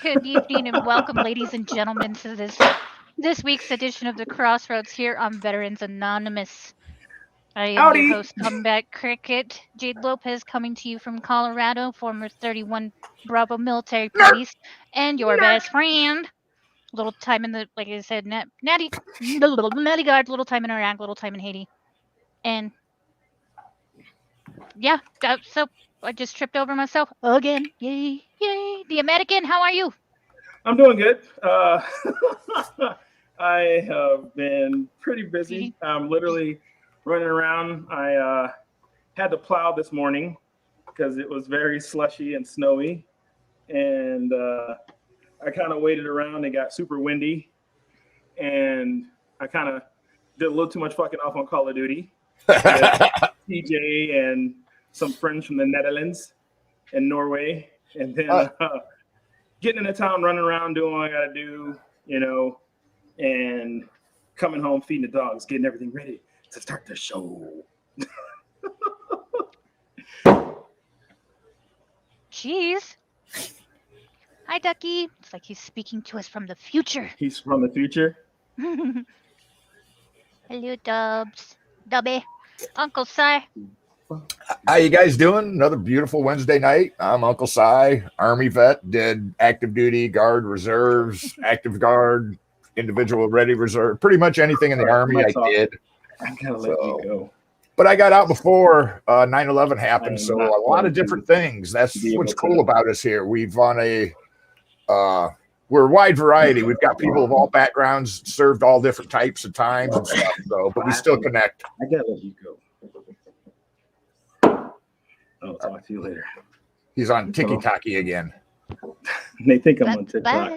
Good evening and welcome, ladies and gentlemen, to this week's edition of the Crossroads here on Veterans Anonymous. I am your Howdy. host, Combat Cricket, Jade Lopez, coming to you from Colorado, former 31 Bravo military Nerp, police, and your nerp. best friend. Little time in the, like I said, Natty Guard, little time in Iraq, little time in Haiti, and yeah, so I just tripped over myself again. Yay, yay! The American, how are you? I'm doing good. I have been pretty busy. I'm literally running around. I had to plow this morning because it was very slushy and snowy. And I kind of waited around. It got super windy. And I kind of did a little too much fucking off on Call of Duty with TJ and some friends from the Netherlands and Norway. And then getting into town, running around, doing what I got to do, and coming home, feeding the dogs, getting everything ready to start the show. Jeez. Hi, Ducky. It's like he's speaking to us from the future. He's from the future. Hello, Dubs. Dubby. Uncle Si. How you guys doing? Another beautiful Wednesday night. I'm Uncle Si, Army vet, did active duty, guard, reserves, active guard, individual ready reserve, pretty much anything in the Army I did. I gotta let you go. But I got out before 9/11 happened, so a lot of different things. That's what's cool about us here. We've on we're a wide variety. We've got people of all backgrounds, served all different types of times and stuff. So, but we still connect. I gotta let you go. I'll talk to you later. He's on Tiki-Taki again. They think I'm on TikTok.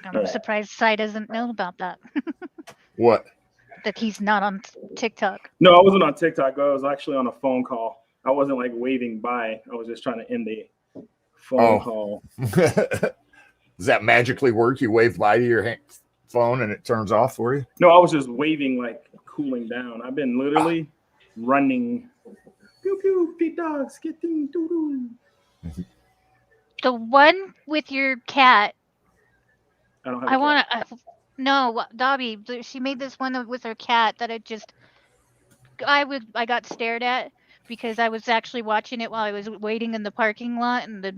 I'm surprised Si doesn't know about that. What? That he's not on TikTok. No, I wasn't on TikTok. I was actually on a phone call. I wasn't like waving by. I was just trying to end the phone call. Does that magically work? You wave by to your phone and it turns off for you? No, I was just waving, like cooling down. I've been literally running. Pew pew, beat dogs, get ding doo doo. The one with your cat. I don't have. No, Dobby. She made this one with her cat that I got stared at because I was actually watching it while I was waiting in the parking lot, and the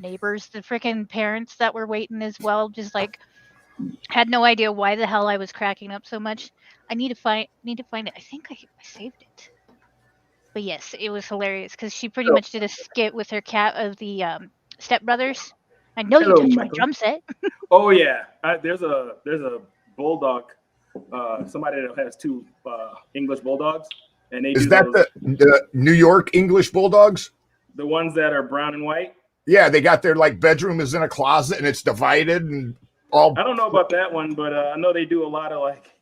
neighbors, the freaking parents that were waiting as well, just like had no idea why the hell I was cracking up so much. I need to find it. I think I saved it. But yes, it was hilarious because she pretty much did a skit with her cat of the Step Brothers. I know you touched my drum set. Oh yeah, there's a bulldog. Somebody that has two English bulldogs, and they is that the New York English bulldogs? The ones that are brown and white. Yeah, they got their like bedroom is in a closet and it's divided and all. I don't know about that one, but I know they do a lot of like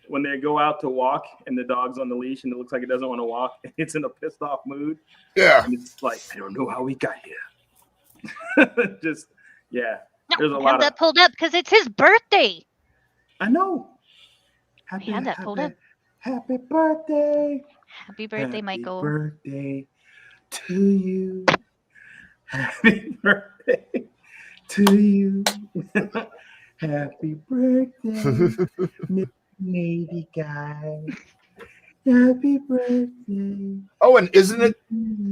when they go out to walk and the dog's on the leash and it looks like it doesn't want to walk. It's in a pissed off mood. Yeah, and it's like I don't know how we got here. Just yeah. No, there's a lot of that pulled up because it's his birthday. I know. We had that pulled up. Happy birthday. Happy birthday, Michael. Happy birthday to you. Happy birthday to you. Happy birthday, Navy guy. Happy birthday. Oh, and isn't it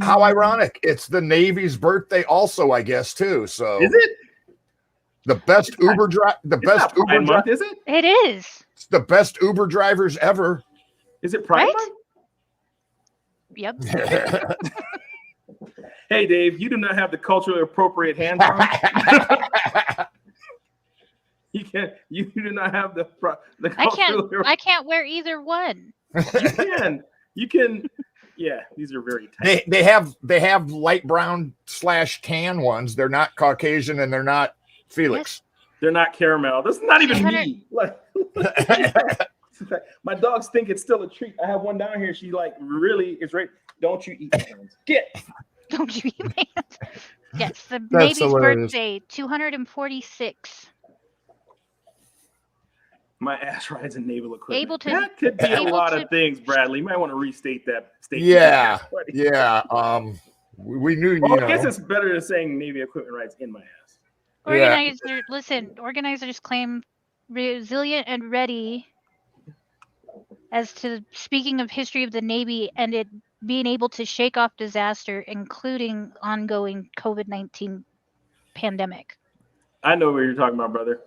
how ironic? It's the Navy's birthday also, I guess, too. So is it? The best Uber driver, month, is it? It is. It's the best Uber drivers ever. Is it Pride Month? Yep. Hey, Dave, you do not have the culturally appropriate hands on. You do not have the I can't wear either one. You can. Yeah, these are very tight. They have light brown / tan ones. They're not Caucasian and they're not Felix. Yes. They're not caramel. This is not even me. Like, my dogs think it's still a treat. I have one down here. She like really is right. Don't you eat my hands. Get. Don't you eat my hands. Yes, the Navy's birthday, 246. My ass rides in naval equipment. That could be a lot of things, Bradley. You might want to restate that statement. Yeah. We knew, Well, you I guess know. it's better than saying Navy equipment rides in my ass. Yeah. Organizers claim resilient and ready as to speaking of history of the Navy and it being able to shake off disaster, including ongoing COVID-19 pandemic. I know what you're talking about, brother.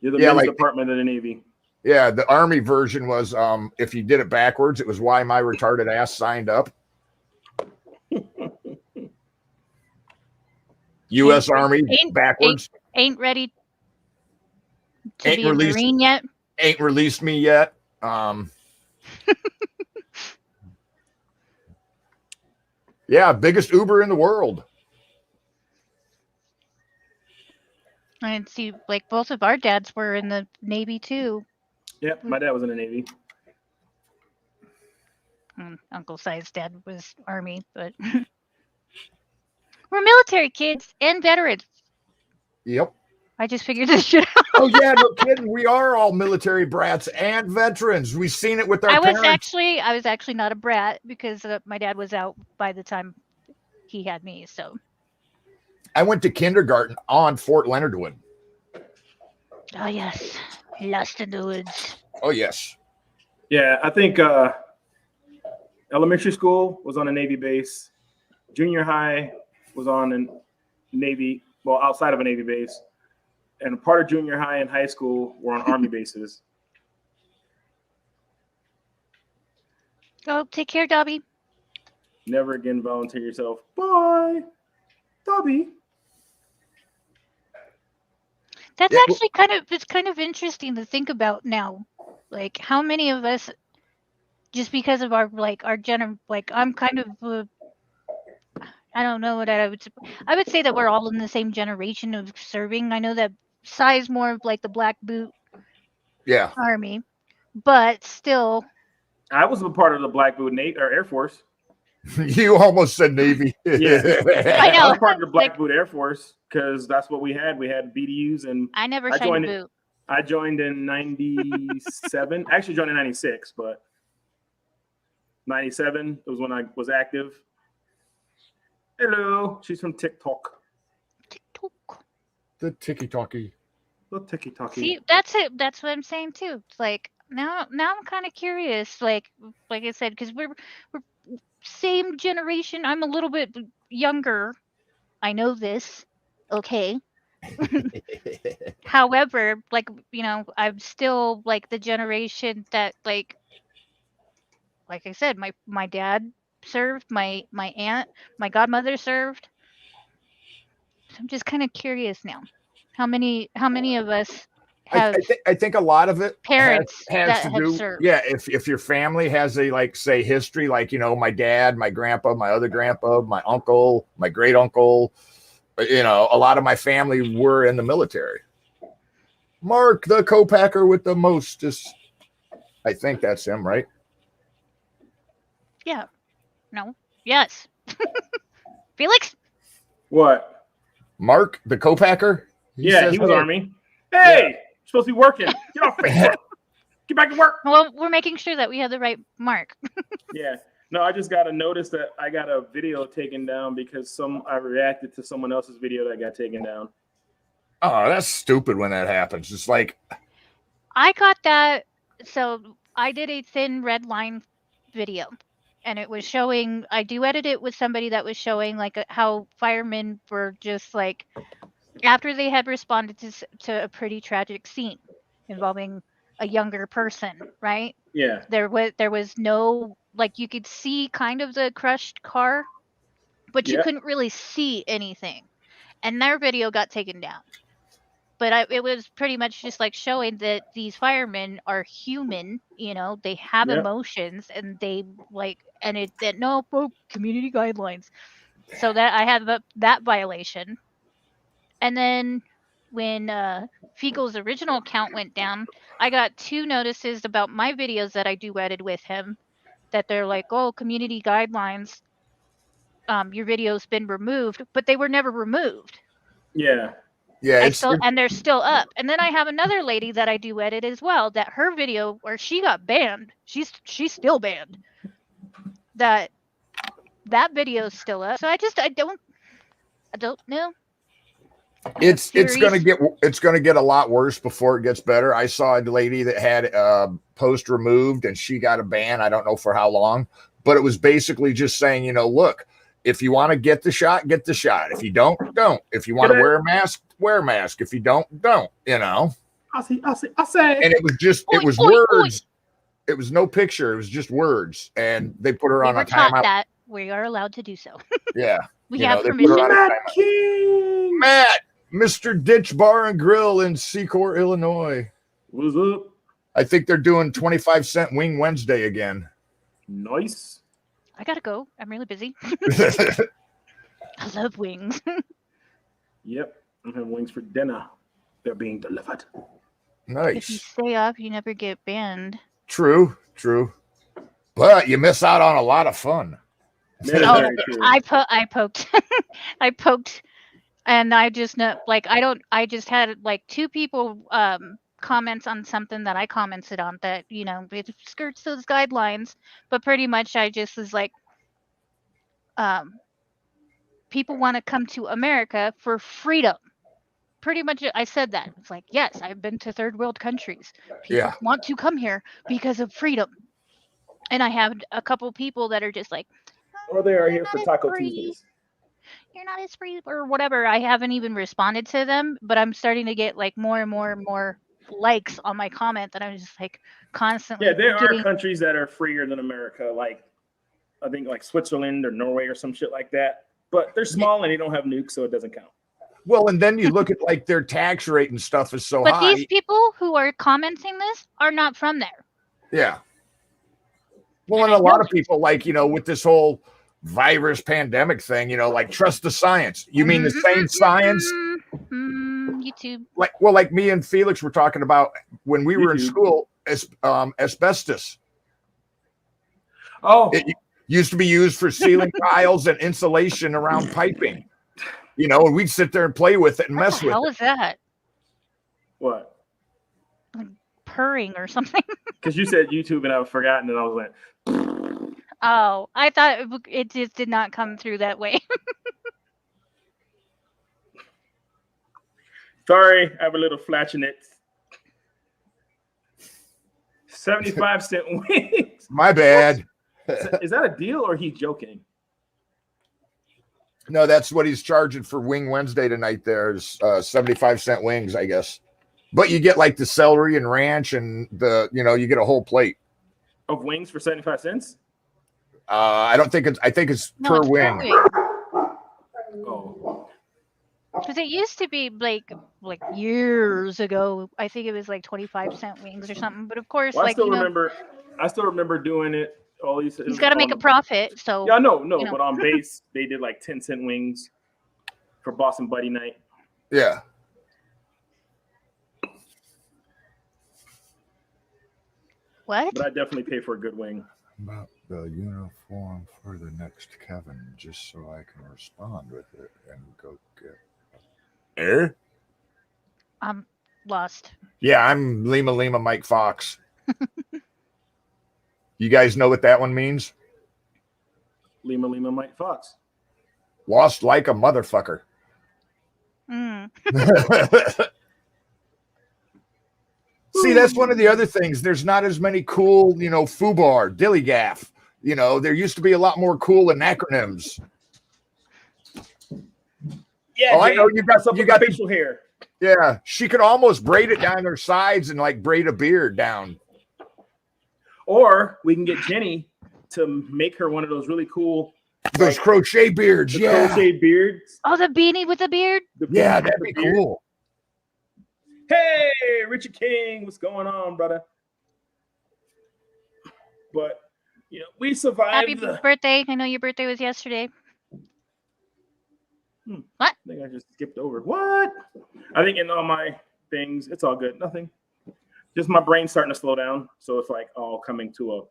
You're the Yeah, men's like- department of the Navy. Yeah, the Army version was if you did it backwards, it was why my retarded ass signed up. U.S. Army backwards. Ain't ready to Ain't be a released- Marine yet. Ain't released me yet. Yeah, biggest Uber in the world. And see, like both of our dads were in the Navy too. Yep, my dad was in the Navy. Uncle Si's dad was Army, but we're military kids and veterans. Yep. I just figured this shit out. Oh yeah, no kidding. We are all military brats and veterans. We've seen it with our parents. I was actually not a brat because my dad was out by the time he had me. So I went to kindergarten on Fort Leonard Wood. oh yes, Lost in the Woods. Oh yes. Yeah, I think elementary school was on a Navy base. Junior high was on a Navy, well, outside of a Navy base. And part of junior high and high school were on Army bases. Oh, take care, Dobby. Never again volunteer yourself. Bye, Dobby. That's Yeah, actually kind of interesting to think about now. Like how many of us, just because of our I'm kind of I don't know what I would say that we're all in the same generation of serving. I know that Sai's more of like the black boot Yeah. army, but still. I was a part of the Black Boot Air Force. You almost said Navy. Yeah. I know. I was part of the Black Boot Air Force because that's what we had. We had BDUs, and I never shined a boot. I joined in 97. I actually joined in 96, but 97 was when I was active. Hello. She's from TikTok. TikTok. The ticky-talkie. The TikTok. See, that's it. That's what I'm saying too. It's like now I'm kind of curious. Like I said, because we're same generation. I'm a little bit younger. I know this. Okay. However, like I'm still like the generation that like I said, my dad served, my aunt, my godmother served. So I'm just kind of curious now. How many of us have I think a lot of it parents has that to have do. served? Yeah, if your family has a say history, like my dad, my grandpa, my other grandpa, my uncle, my great uncle, a lot of my family were in the military. Mark, the co-packer with the mostest. I think that's him, right? Yeah. No. Yes. Felix? What? Mark, the co-packer? He was Army. Hey, you're supposed to be working. Get off Facebook. Get back to work. Well, we're making sure that we have the right mark. Yeah. No, I just got a notice that I got a video taken down because I reacted to someone else's video that got taken down. Oh, that's stupid when that happens. It's like I got that. So I did a thin red line video, and it was showing. I duetted it with somebody that was showing like how firemen were just like after they had responded to a pretty tragic scene involving a younger person, right? Yeah. There was no like you could see kind of the crushed car, but you couldn't really see anything. And their video got taken down. But it was pretty much just like showing that these firemen are human, they have emotions and they community guidelines. So that I had that violation. And then when Fiegel's original account went down, I got 2 notices about my videos that I duetted with him that they're like, oh, community guidelines, your video's been removed, but they were never removed. Yeah. Yeah, and they're still up. And then I have another lady that I duetted as well that her video where she got banned, she's still banned. That that video's still up. So I don't know. It's gonna Theories. get a lot worse before it gets better. I saw a lady that had a post removed and she got a ban. I don't know for how long, but it was basically just saying, look, if you want to get the shot, get the shot. If you don't. If you want to wear a mask, wear a mask. If you don't. I say. And it was just Oi, it was oi, oi. words. It was no picture. It was just words, and they put her We on were a taught timeout. that we are allowed to do so. Yeah, We have they put her permission. on a Matt timeout. King. Matt, Mr. Ditch Bar and Grill in Secor, Illinois. What's up? I think they're doing 25-cent Wing Wednesday again. Nice. I gotta go. I'm really busy. Nice. I love wings. Yep. I'm having wings for dinner. They're being delivered. If you stay up, you never get banned. True. But you miss out on a lot of fun. Oh, I poked. I poked, and I just know, like, I just had like 2 people comments on something that I commented on that it skirts those guidelines, but pretty much I just was like, people want to come to America for freedom. Pretty much, I said that. It's like, yes, I've been to third world countries. People want to come here because of freedom. And I have a couple people that are just like, or they are here for Taco Tuesdays. You're not as free or whatever. I haven't even responded to them, but I'm starting to get like more and more likes on my comment that I'm just like constantly. Yeah, there are countries that are freer than America, like I think like Switzerland or Norway or some shit like that. But they're small and they don't have nukes, so it doesn't count. Well, and then you look at like their tax rate and stuff is so high. But high. These people who are commenting this are not from there. Yeah. Well, and a lot of people, like, with this whole virus pandemic thing, like trust the science. You mean the same science? YouTube. Like me and Felix were talking about when we were in school, asbestos. Oh. It used to be used for sealing tiles and insulation around piping. And we'd sit there and play with it and mess with it. What the hell is that? What? Like purring or something? Because you said YouTube and I've forgotten and I was like, oh, I thought it just did not come through that way. Sorry, I have a little flatulence. 75-cent wings. My bad. Is that a deal or he's joking? No, that's what he's charging for Wing Wednesday tonight. There's 75-cent wings, I guess. But you get like the celery and ranch and you get a whole plate. Of wings for 75 cents? I think it's per wing. Oh. Because it used to be like years ago. I think it was like 25-cent wings or something. But of course, I still remember doing it. He's got to make a profit. So yeah, no. But on base, they did like 10-cent wings for Boston Buddy Night. Yeah. What? But I definitely pay for a good wing. About the uniform for the next Kevin, just so I can respond with it and go get. I'm lost. Yeah, I'm Lima Mike Fox. You guys know what that one means? Lima Mike Fox. Lost like a motherfucker. See, that's one of the other things. There's not as many cool, FUBAR, Dillygaff. There used to be a lot more cool in acronyms. Yeah, I know you got facial hair. Yeah, she could almost braid it down her sides and like braid a beard down. Or we can get Jenny to make her one of those really cool crochet beards. Yeah, crochet beards. Oh, the beanie with the beard. Yeah, that'd be cool. Hey, Richard King, what's going on, brother? But we survived. Happy birthday! I know your birthday was yesterday. What? I think I just skipped over. What? I think in all my things, it's all good. Nothing. Just my brain's starting to slow down, so it's like all coming to a.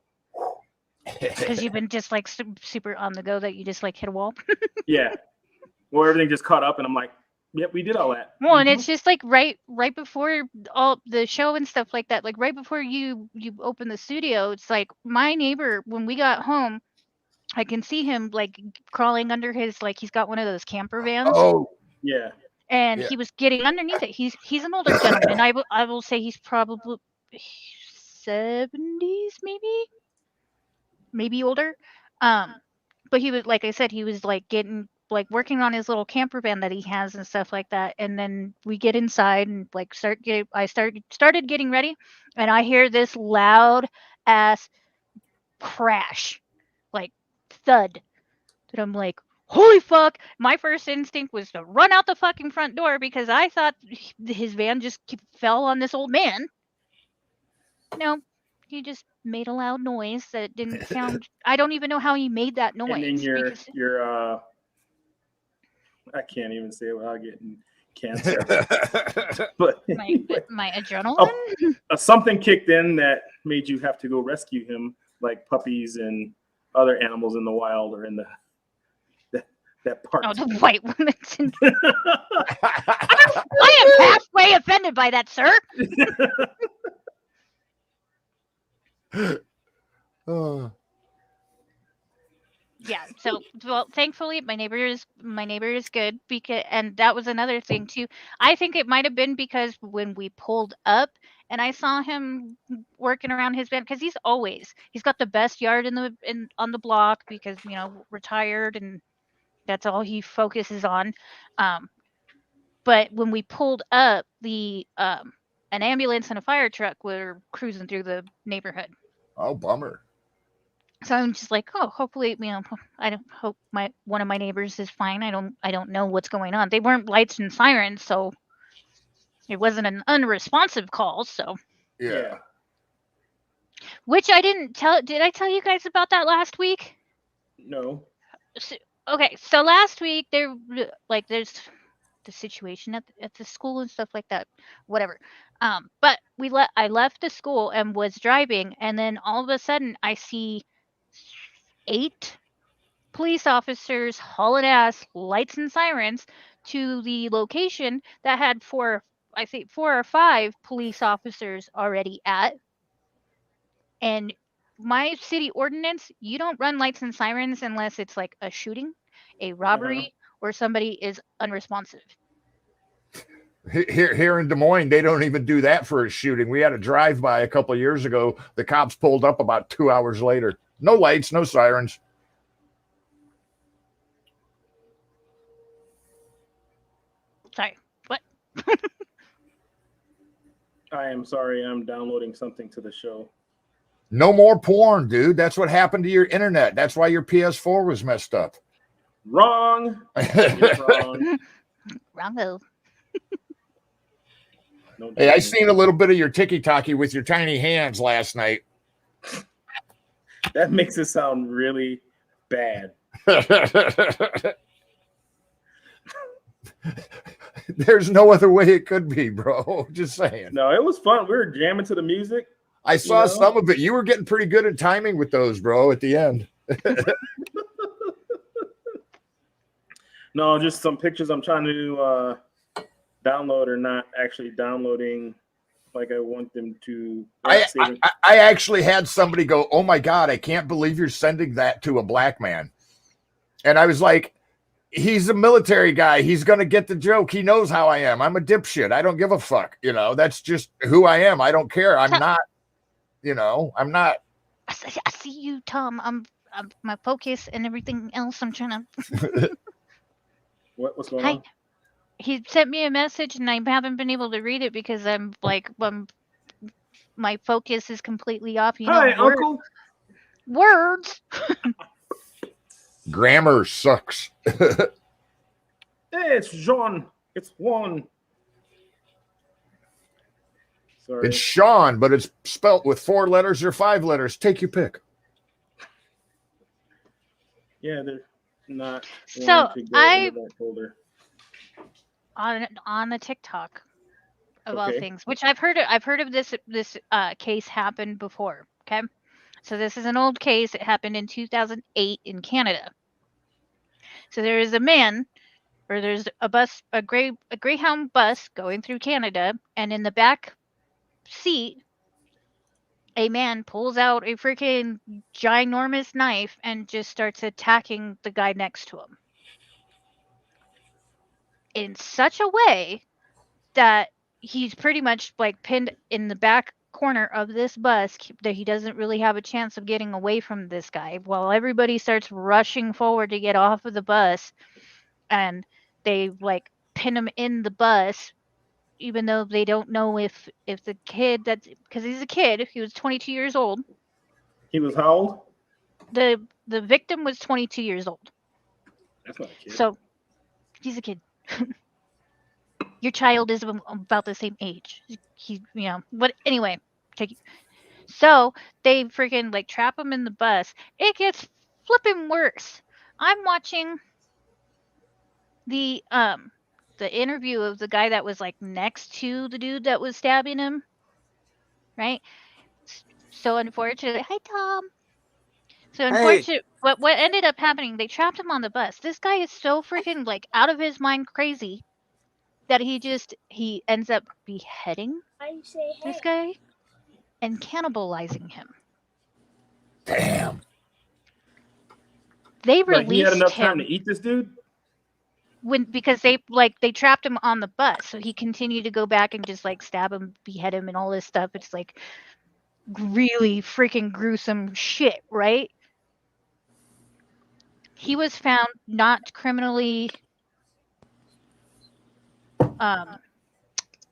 Because you've been just like super on the go that you just like hit a wall. Yeah. Well, everything just caught up, and I'm like, yep, we did all that. Well, and it's just like right before all the show and stuff like that. Like right before you open the studio, it's like my neighbor, when we got home, I can see him like crawling under his, like he's got one of those camper vans, Oh, Yeah. and yeah. he was getting underneath it. He's an older gentleman. I will say he's probably 70s, maybe older. But he was, like I said, he was like getting like working on his little camper van that he has and stuff like that. And then we get inside and like started getting ready, and I hear this loud ass crash, like thud. And I'm like, holy fuck! My first instinct was to run out the fucking front door because I thought his van just fell on this old man. No, he just made a loud noise that didn't sound. I don't even know how he made that And then noise because I can't even say it without getting cancer. But my adrenaline. something kicked in that made you have to go rescue him, like puppies and other animals in the wild or in that part. Oh, the white woman syndrome. I am halfway offended by that, sir. Oh. Yeah. So, well, thankfully, my neighbor is good because, and that was another thing too. I think it might have been because when we pulled up and I saw him working around his van, because he's got the best yard on the block because retired and that's all he focuses on. But when we pulled up, an ambulance and a fire truck were cruising through the neighborhood. Oh, bummer. So I'm just like, oh, hopefully, I don't hope one of my neighbors is fine. I don't know what's going on. They weren't lights and sirens, so it wasn't an unresponsive call. So Yeah. which I didn't tell. Did I tell you guys about that last week? No. So, okay, so last week there's the situation at the school and stuff like that. Whatever. But I left the school and was driving, and then all of a sudden I see 8 police officers hauling ass lights and sirens to the location that had I think 4 or 5 police officers already at. And my city ordinance, you don't run lights and sirens unless it's like a shooting, a robbery, or somebody is unresponsive. Here in Des Moines, they don't even do that for a shooting. We had a drive-by a couple of years ago. The cops pulled up about 2 hours later. No lights, no sirens. Sorry, what? I am sorry. I'm downloading something to the show. No more porn, dude. That's what happened to your internet. That's why your PS4 was messed up. Wrong. Wrong. Wrong. Hey, I seen a little bit of your tiki-taki with your tiny hands last night. That makes it sound really bad. There's no other way it could be, bro. Just saying. No, it was fun. We were jamming to the music. I saw some of it. You were getting pretty good at timing with those, bro, at the end. No, just some pictures I'm trying to download are not actually downloading like I want them to. I actually had somebody go, "Oh my God, I can't believe you're sending that to a black man." And I was like, he's a military guy. He's going to get the joke. He knows how I am. I'm a dipshit. I don't give a fuck. That's just who I am. I don't care. I'm not, I'm not. I see you, Tom. I'm my focus and everything else. I'm trying to. What's going on? He sent me a message and I haven't been able to read it because I'm like, my focus is completely off. Hi, Uncle. Words. Grammar sucks. Hey, it's Jean. It's Juan. Sorry. It's Sean, but it's spelt with 4 letters or 5 letters. Take your pick. Yeah, they're not. So into that folder. On the TikTok of all things, which I've heard of this case happened before. Okay, so this is an old case. It happened in 2008 in Canada. So there is a man, or there's a Greyhound bus going through Canada, and in the back seat a man pulls out a freaking ginormous knife and just starts attacking the guy next to him in such a way that he's pretty much like pinned in the back corner of this bus that he doesn't really have a chance of getting away from this guy while everybody starts rushing forward to get off of the bus, and they like pin him in the bus even though they don't know if the kid, that's because he's a kid, he was 22 years old. He was how old? The victim was 22 years old. That's not a kid. So he's a kid. Your child is about the same age. But anyway, so they freaking like trap him in the bus. It gets flipping worse. I'm watching the interview of the guy that was like next to the dude that was stabbing him, right? So unfortunately, hi Tom. So unfortunately, what ended up happening, they trapped him on the bus. This guy is so freaking like out of his mind crazy that he ends up beheading this guy and cannibalizing him. Damn. They released like he had enough him time to eat this dude? because they trapped him on the bus, so he continued to go back and just like stab him, behead him, and all this stuff. It's like really freaking gruesome shit, right? He was found not criminally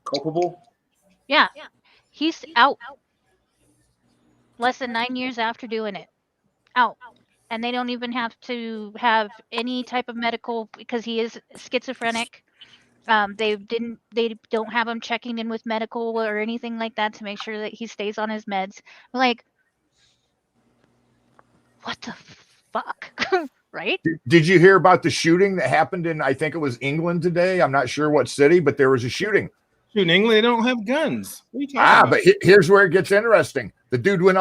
culpable. Yeah, he's out less than 9 years after doing it. Out. And they don't even have to have any type of medical because he is schizophrenic. They don't have him checking in with medical or anything like that to make sure that he stays on his meds. Like, what the fuck? Right? Did you hear about the shooting that happened in, I think it was England today? I'm not sure what city, but there was a shooting. Shoot, in England, they don't have guns. What are you talking about? But here's where it gets interesting. The dude went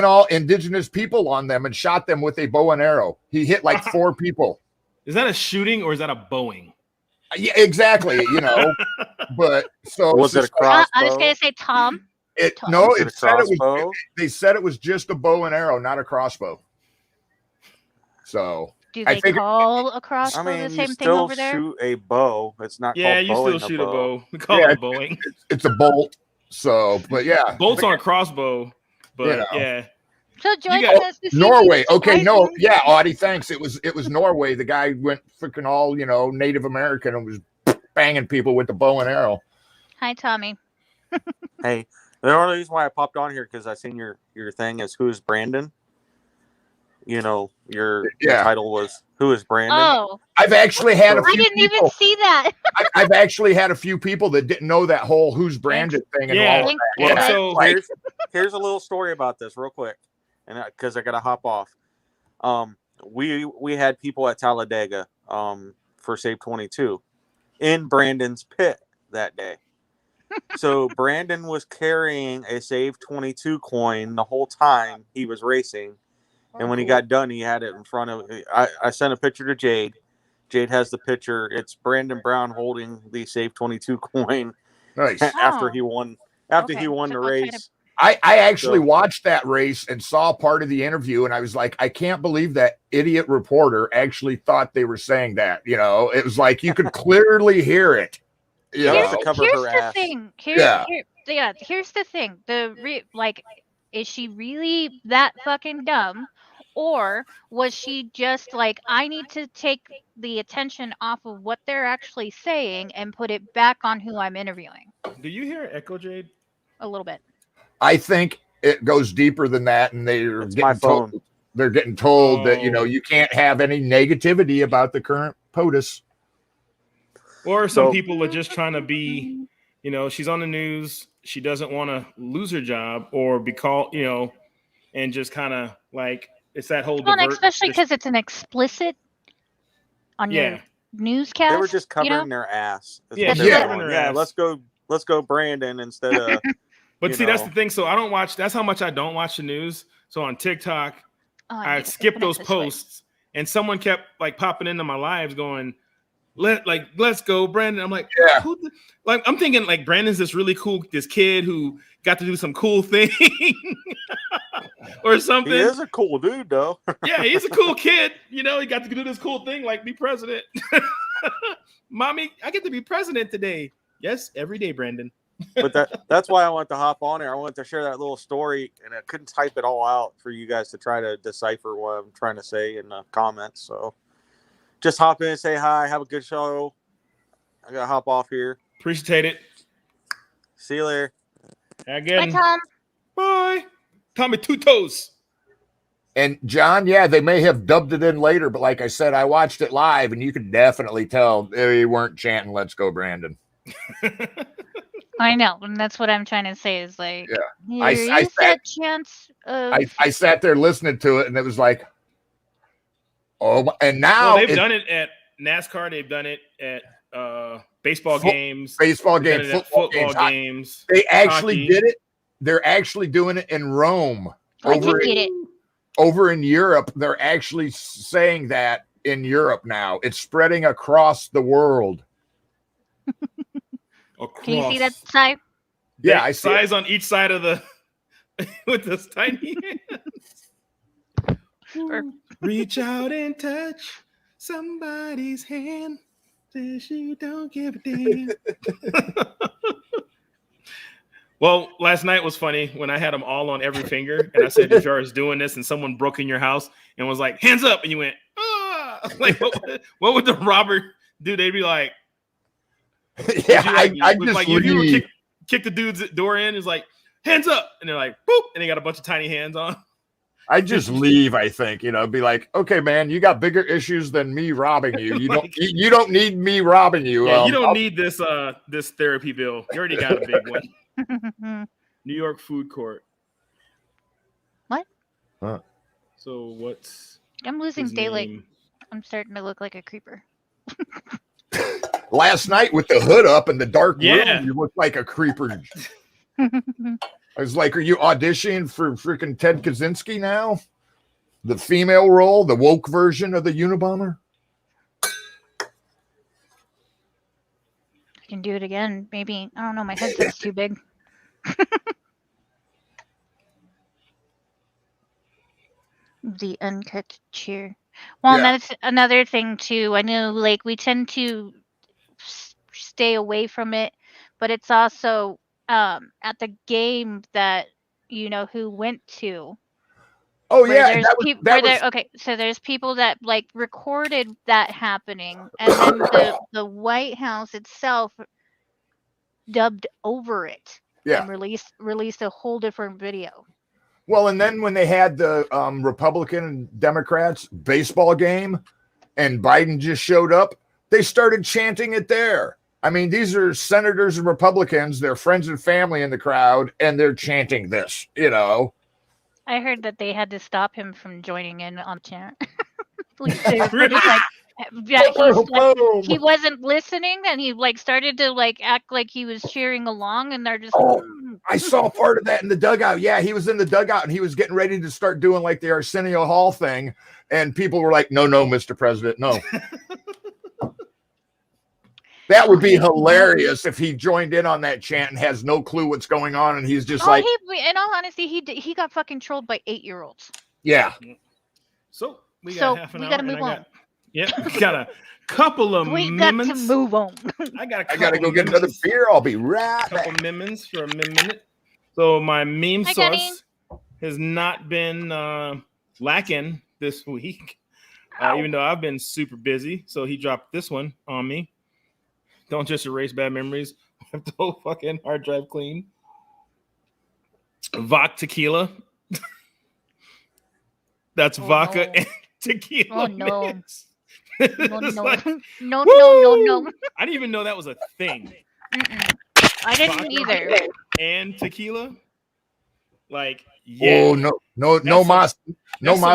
all indigenous people on them and shot them with a bow and arrow. He hit like 4 people. Is that a shooting or is that a Boeing? Yeah, exactly. But so was it a crossbow? I was gonna say Tom. No, they said it was just a bow and arrow, not a crossbow. So do they call a crossbow the same thing over there? You still shoot a bow. It's not. Yeah, you still shoot a bow. We call it a Boeing. It's a bolt. So, but yeah, bolts on a crossbow. But yeah. So join us this Norway. Okay, no, yeah, Audie, thanks. It was Norway. The guy went freaking all Native American and was banging people with the bow and arrow. Hi, Tommy. Hey, the only reason why I popped on here because I seen your thing is who is Brandon. Your title was who is Brandon. Oh, I've actually had a few. I didn't even see that. I've actually had a few people that didn't know that whole who's Brandon thing and all of that. Well, so here's a little story about this real quick, and because I gotta hop off. We had people at Talladega for Save 22 in Brandon's pit that day. So Brandon was carrying a Save 22 coin the whole time he was racing. And when he got done, he had it in front of. I sent a picture to Jade. Jade has the picture. It's Brandon Brown holding the Save 22 coin. Nice. After he won. He won the race. I actually watched that race and saw part of the interview, and I was like, I can't believe that idiot reporter actually thought they were saying that. It was like you could clearly hear it. Here's the thing. Here's the thing. Is she really that fucking dumb? Or was she just like, I need to take the attention off of what they're actually saying and put it back on who I'm interviewing? Do you hear echo, Jade? A little bit. I think it goes deeper than that, and they're getting told that you can't have any negativity about the current POTUS. Or some people are just trying to be, she's on the news. She doesn't want to lose her job or be called, and just kind of like it's that whole. Especially because it's an explicit on your newscast. They were just covering their ass. Let's go, Brandon, instead of. But see, that's the thing. So I don't watch. That's how much I don't watch the news. So on TikTok, I skip those posts, and someone kept like popping into my lives going, let's go, Brandon. I'm like, Yeah. I'm thinking like Brandon's this kid who got to do some cool thing or something. He is a cool dude, though. Yeah, he's a cool kid. He got to do this cool thing, like be president. Mommy, I get to be president today. Yes, every day, Brandon. But that's why I wanted to hop on here. I wanted to share that little story, and I couldn't type it all out for you guys to try to decipher what I'm trying to say in the comments. So just hop in, say hi, have a good show. I gotta hop off here. Appreciate it. See you later. Again. Bye, Tom. Bye. Tommy Two Toes. And John, yeah, they may have dubbed it in later, but like I said, I watched it live, and you could definitely tell they weren't chanting "Let's go, Brandon." I know, and that's what I'm trying to say is like, Yeah. I that chance of... I sat there listening to it, and it was like, oh, and now they've done it at NASCAR. They've done it at baseball games. Baseball games, football games. They actually did it. They're actually doing it in Rome. I did get it. Over in Europe, they're actually saying that in Europe now. It's spreading across the world. Can you see that, Si? Yeah, I see Si's on each side of the with those tiny hands. Reach out and touch somebody's hand. Says you don't give a damn. Well, last night was funny when I had them all on every finger, and I said, "If you're doing this," and someone broke in your house and was like, "Hands up!" and you went, "Ah!" Like, what would the robber do? They'd be like, "Yeah, I just like if you were kick the dude's door in, is like, hands up," and they're like, "Boop," and they got a bunch of tiny hands on. I just leave. I think be like, "Okay, man, you got bigger issues than me robbing you. You don't need me robbing you. Yeah, you don't need this this therapy bill. You already got a big one." New York food court. What? Huh. So what's... I'm losing daylight. Name? I'm starting to look like a creeper. Last night with the hood up and the dark Yeah. room, you look like a creeper. I was like, are you auditioning for freaking Ted Kaczynski now? The female role, the woke version of the Unabomber? I can do it again. Maybe. I don't know. My headset's too big. The uncut cheer. Well, Yeah. that's another thing too. I know, like, we tend to stay away from it, but it's also at the game that who went to. Oh yeah, Okay, so there's people that like recorded that happening, and then the White House itself dubbed over it. Yeah. And released a whole different video. Well, and then when they had the Republican and Democrats baseball game and Biden just showed up, they started chanting it there. I mean, these are senators and Republicans, they're friends and family in the crowd, and they're chanting this, I heard that they had to stop him from joining in on chant. He wasn't listening, and he started to act like he was cheering along, and they're just I saw part of that in the dugout. Yeah, he was in the dugout and he was getting ready to start doing like the Arsenio Hall thing, and people were like, no, Mr. President, no. That would be hilarious if he joined in on that chant and has no clue what's going on, and he's just like, in all honesty, he got fucking trolled by 8-year-olds. Yeah. So we got half an hour. Gotta move on. Yeah, we got a couple of we minutes. got to move on. I gotta go get another beer. I'll be right back. Couple minutes for a minute. So my meme sauce has not been lacking this week, even though I've been super busy. So he dropped this one on me. Don't just erase bad memories. Have the whole fucking hard drive clean. Vodka tequila. That's vodka and tequila. Oh no. Mix. No. I didn't even know that was a thing. I didn't either. And tequila, Oh no mas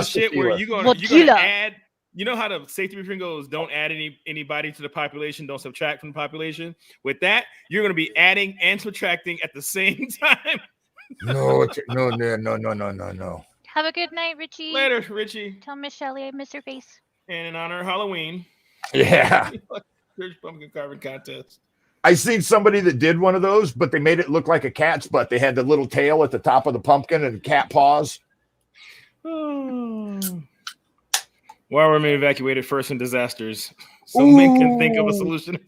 shit tequila. where you're gonna add. You know how the safety briefing goes? Don't add anybody to the population. Don't subtract from the population. With that, you're gonna be adding and subtracting at the same time. No. Have a good night, Richie. Later, Richie. Tell Miss Shelley I miss her face. And in honor of Halloween. Yeah. Church pumpkin carving contest. I seen somebody that did one of those, but they made it look like a cat's butt. They had the little tail at the top of the pumpkin and cat paws. Oh. Why were we evacuated first in disasters? So men can think of a solution.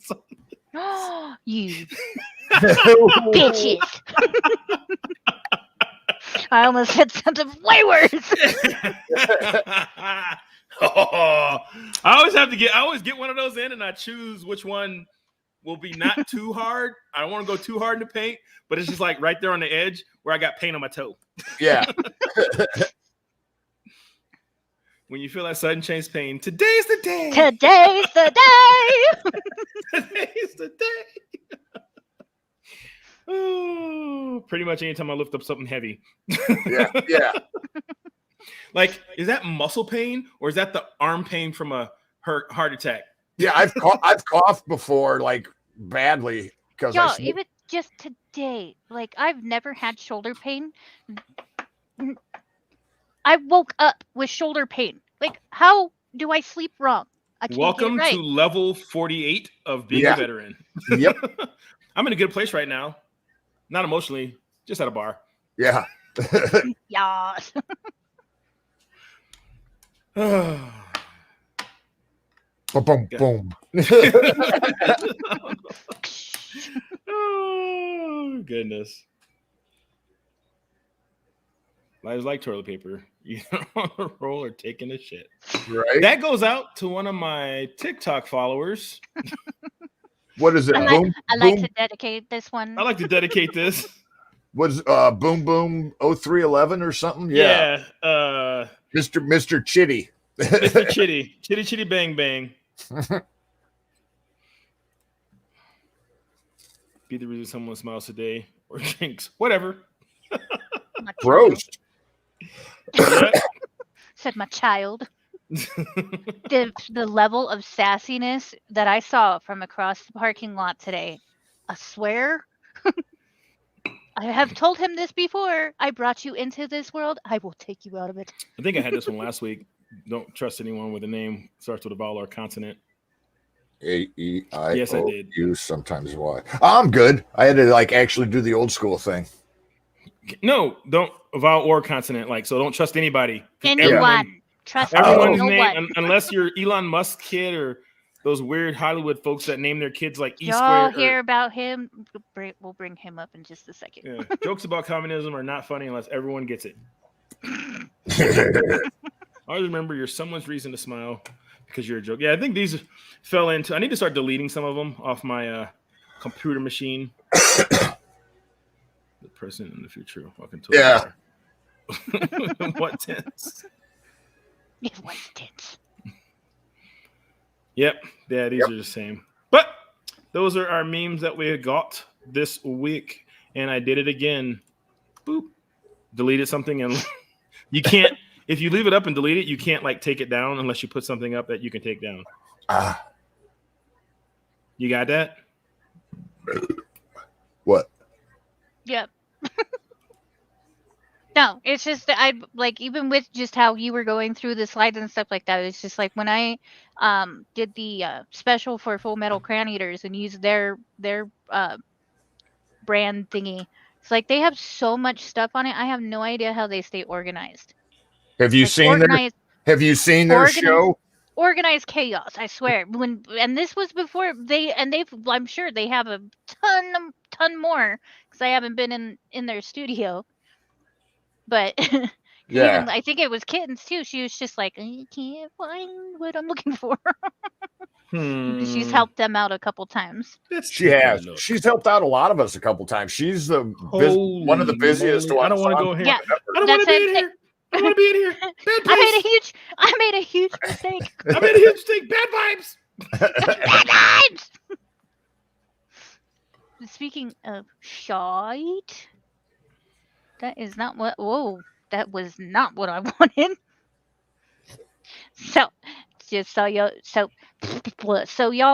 You bitches. I almost said something way worse. I always get one of those in, and I choose which one will be not too hard. I don't want to go too hard in the paint, but it's just like right there on the edge where I got paint on my toe. Yeah. When you feel that sudden change pain, today's the day. Today's the day. Today's the day. Oh, pretty much anytime I lift up something heavy. Yeah. Like, is that muscle pain or is that the arm pain from a heart attack? Yeah, I've coughed before, like badly, because Y'all, even just today, like I've never had shoulder pain. I woke up with shoulder pain. Like, how do I sleep wrong? I can't Welcome get it right. to level 48 of being a veteran. Yep. I'm in a good place right now. Not emotionally, just at a bar. Yeah. Yeah. Boom, boom. Oh, goodness. Lives like toilet paper. Either on a roll or taking a shit. Right. That goes out to one of my TikTok followers. What is it? I like to dedicate this one. I like to dedicate this. Was Boom Boom 0311 or something? Yeah. Mr. Chitty. Mr. Chitty. Chitty Chitty Bang Bang. Be the reason someone smiles today or drinks. Whatever. Gross. Said my child. The level of sassiness that I saw from across the parking lot today, I swear. I have told him this before. I brought you into this world. I will take you out of it. I think I had this one last week. Don't trust anyone with a name starts with a vowel or consonant. A-E-I-O-U, yes, I did. Sometimes Y. I'm good. I had to actually do the old school thing. No, don't vowel or consonant. So don't trust anybody. Anyone. Trust everyone's no name, one. unless you're Elon Musk kid or those weird Hollywood folks that name their kids like E Y'all Square. hear about him? We'll bring him up in just a second. Yeah. Jokes about communism are not funny unless everyone gets it. Always remember you're someone's reason to smile because you're a joke. Yeah, I think these fell into. I need to start deleting some of them off my computer machine. The present and the future. Welcome to what tense? It was tense. Yep. Yeah, these are the same. But those are our memes that we got this week. And I did it again. Boop. Deleted something. And you can't, if you leave it up and delete it, you can't take it down unless you put something up that you can take down. You got that? What? Yep. No, it's just that I even with just how you were going through the slides and stuff like that. It's just like when I did the special for Full Metal Crown Eaters and used their brand thingy. It's like they have so much stuff on it. I have no idea how they stay organized. Have you seen their show? Organized chaos, I swear. And this was before I'm sure they have a ton more because I haven't been in their studio. But yeah, even, I think it was Kittens too. She was just like, I can't find what I'm looking for. She's helped them out a couple times. She has. She's helped out a lot of us a couple times. She's one of the busiest ones. I don't want to go here. Yeah, I don't want to be in here. I want to be in here. Bad vibes. I made a huge mistake. I made a huge mistake. Bad vibes. Bad vibes. Speaking of shite, that is not what. Whoa, that was not what I wanted. So, just so y'all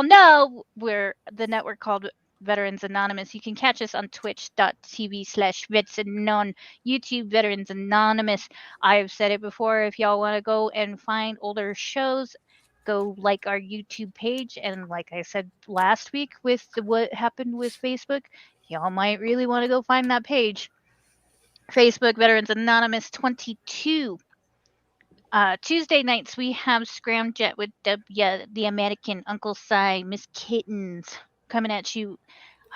know, we're the network called Veterans Anonymous. You can catch us on twitch.tv/VetsAnon, YouTube Veterans Anonymous. I've said it before. If y'all want to go and find older shows, go like our YouTube page. And like I said last week with what happened with Facebook, y'all might really want to go find that page. Facebook Veterans Anonymous 22. Tuesday nights we have Scramjet with the American Uncle Si, Miss Kittens coming at you.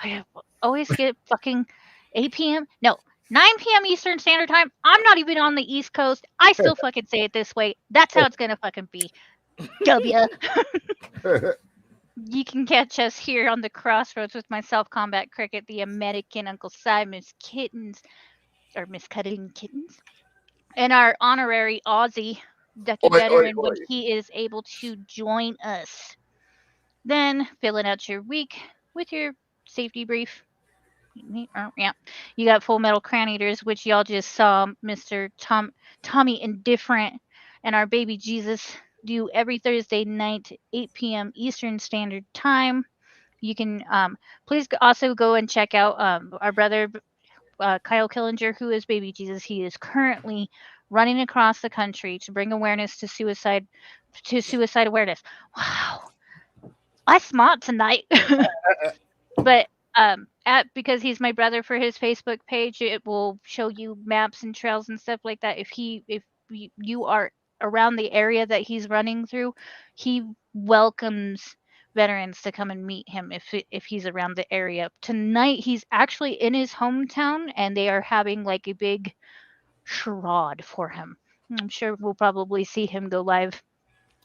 I always get fucking 8 p.m. No, 9 p.m. Eastern Standard Time. I'm not even on the East Coast. I still fucking say it this way. That's how it's gonna fucking be. W. You can catch us here on the Crossroads with myself, Combat Cricket, the American Uncle Si, Miss Kittens, or Miss Cuddling Kittens, and our honorary Aussie Ducky veteran when he is able to join us. Then filling out your week with your safety brief. Yeah, you got Full Metal Crown Eaters, which y'all just saw Mr. Tommy Indifferent and our baby Jesus do every Thursday night, 8 p.m. Eastern Standard Time. You can please also go and check out our brother Kyle Killinger, who is baby Jesus. He is currently running across the country to bring awareness to suicide awareness. Wow, I smart tonight. But because he's my brother, for his Facebook page, it will show you maps and trails and stuff like that. If you are around the area that he's running through, he welcomes veterans to come and meet him if he's around the area. Tonight he's actually in his hometown and they are having like a big charade for him. I'm sure we'll probably see him go live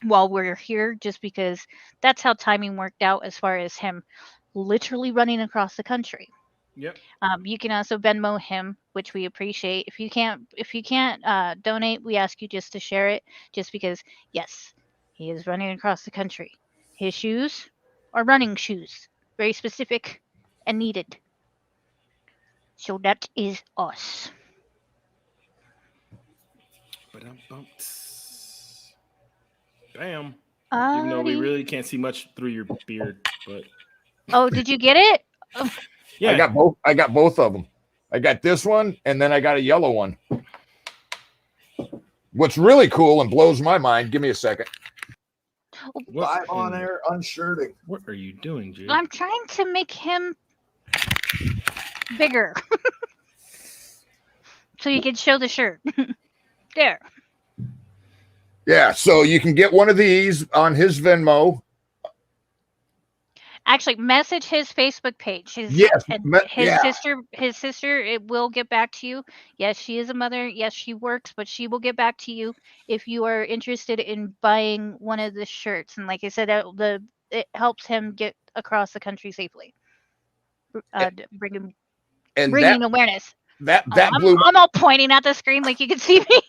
while we're here, just because that's how timing worked out as far as him literally running across the country. Yep. You can also Venmo him, which we appreciate. If you can't donate, we ask you just to share it, just because yes, he is running across the country. His shoes are running shoes, very specific and needed. So that is us. Damn. Even though we really can't see much through your beard, but oh, did you get it? Oh. Yeah, I got both of them. I got this one, and then I got a yellow one. What's really cool and blows my mind. Give me a second. I'm on air unshirting. What are you doing, Jay? I'm trying to make him bigger so you can show the shirt. There. Yeah, so you can get one of these on his Venmo. Actually, message his Facebook page. His sister, it will get back to you. Yes, she is a mother. Yes, she works, but she will get back to you if you are interested in buying one of the shirts. And like I said, it helps him get across the country safely. Bringing awareness. I'm all pointing at the screen like you can see me.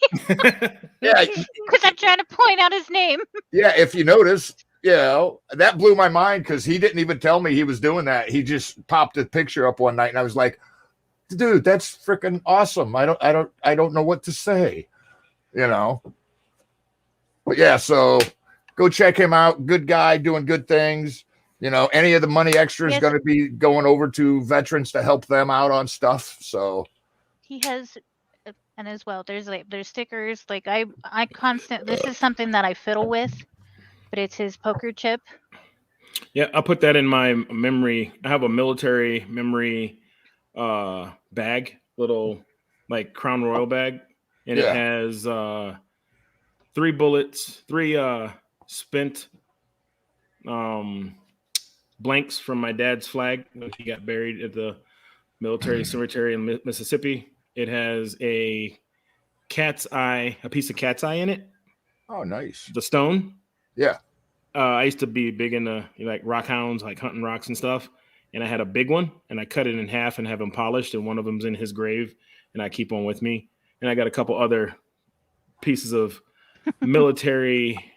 Yeah, because I'm trying to point out his name. Yeah, if you notice. Yeah, that blew my mind because he didn't even tell me he was doing that. He just popped a picture up one night, and I was like, "Dude, that's freaking awesome!" I don't know what to say, you know. But yeah, so go check him out. Good guy, doing good things. You know, any of the money extra is going to be going over to veterans to help them out on stuff. So he has, and as well, there's stickers. Like this is something that I fiddle with. But it's his poker chip. Yeah, I'll put that in my memory. I have a military memory bag, little like Crown Royal bag, and it has 3 bullets, 3 spent blanks from my dad's flag when he got buried at the military cemetery in Mississippi. It has a piece of cat's eye in it. Oh, nice. The stone. Yeah. I used to be big into like rock hounds, like hunting rocks and stuff. And I had a big one and I cut it in half and have them polished. And one of them's in his grave and I keep one with me. And I got a couple other pieces of military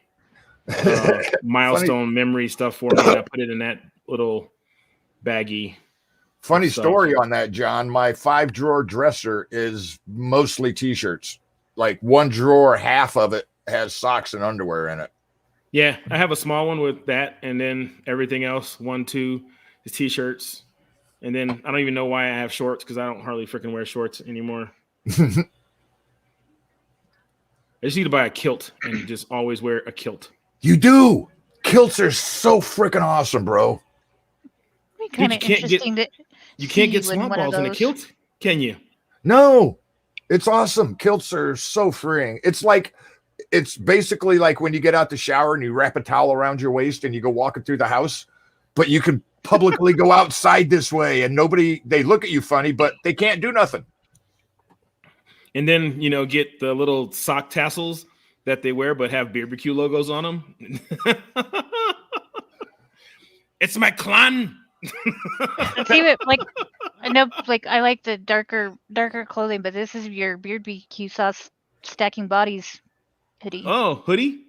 milestone memory stuff for me. And I put it in that little baggie. Funny story on that, John. My 5-drawer dresser is mostly t-shirts. Like one drawer, half of it has socks and underwear in it. Yeah, I have a small one with that, and then everything else, 1, 2, is t-shirts. And then I don't even know why I have shorts, because I don't hardly freaking wear shorts anymore. I just need to buy a kilt and just always wear a kilt. You do. Kilts are so freaking awesome, bro. Kind you of can't interesting get to you can't see get when swamp one of balls in a those. kilt, can you? No, it's awesome. Kilts are so freeing. It's basically like when you get out the shower and you wrap a towel around your waist and you go walking through the house, but you can publicly go outside this way and they look at you funny, but they can't do nothing. And then, get the little sock tassels that they wear but have BBQ logos on them. It's my clan. See what I know, I like the darker clothing, but this is your Beard BQ sauce stacking bodies hoodie. Oh, hoodie?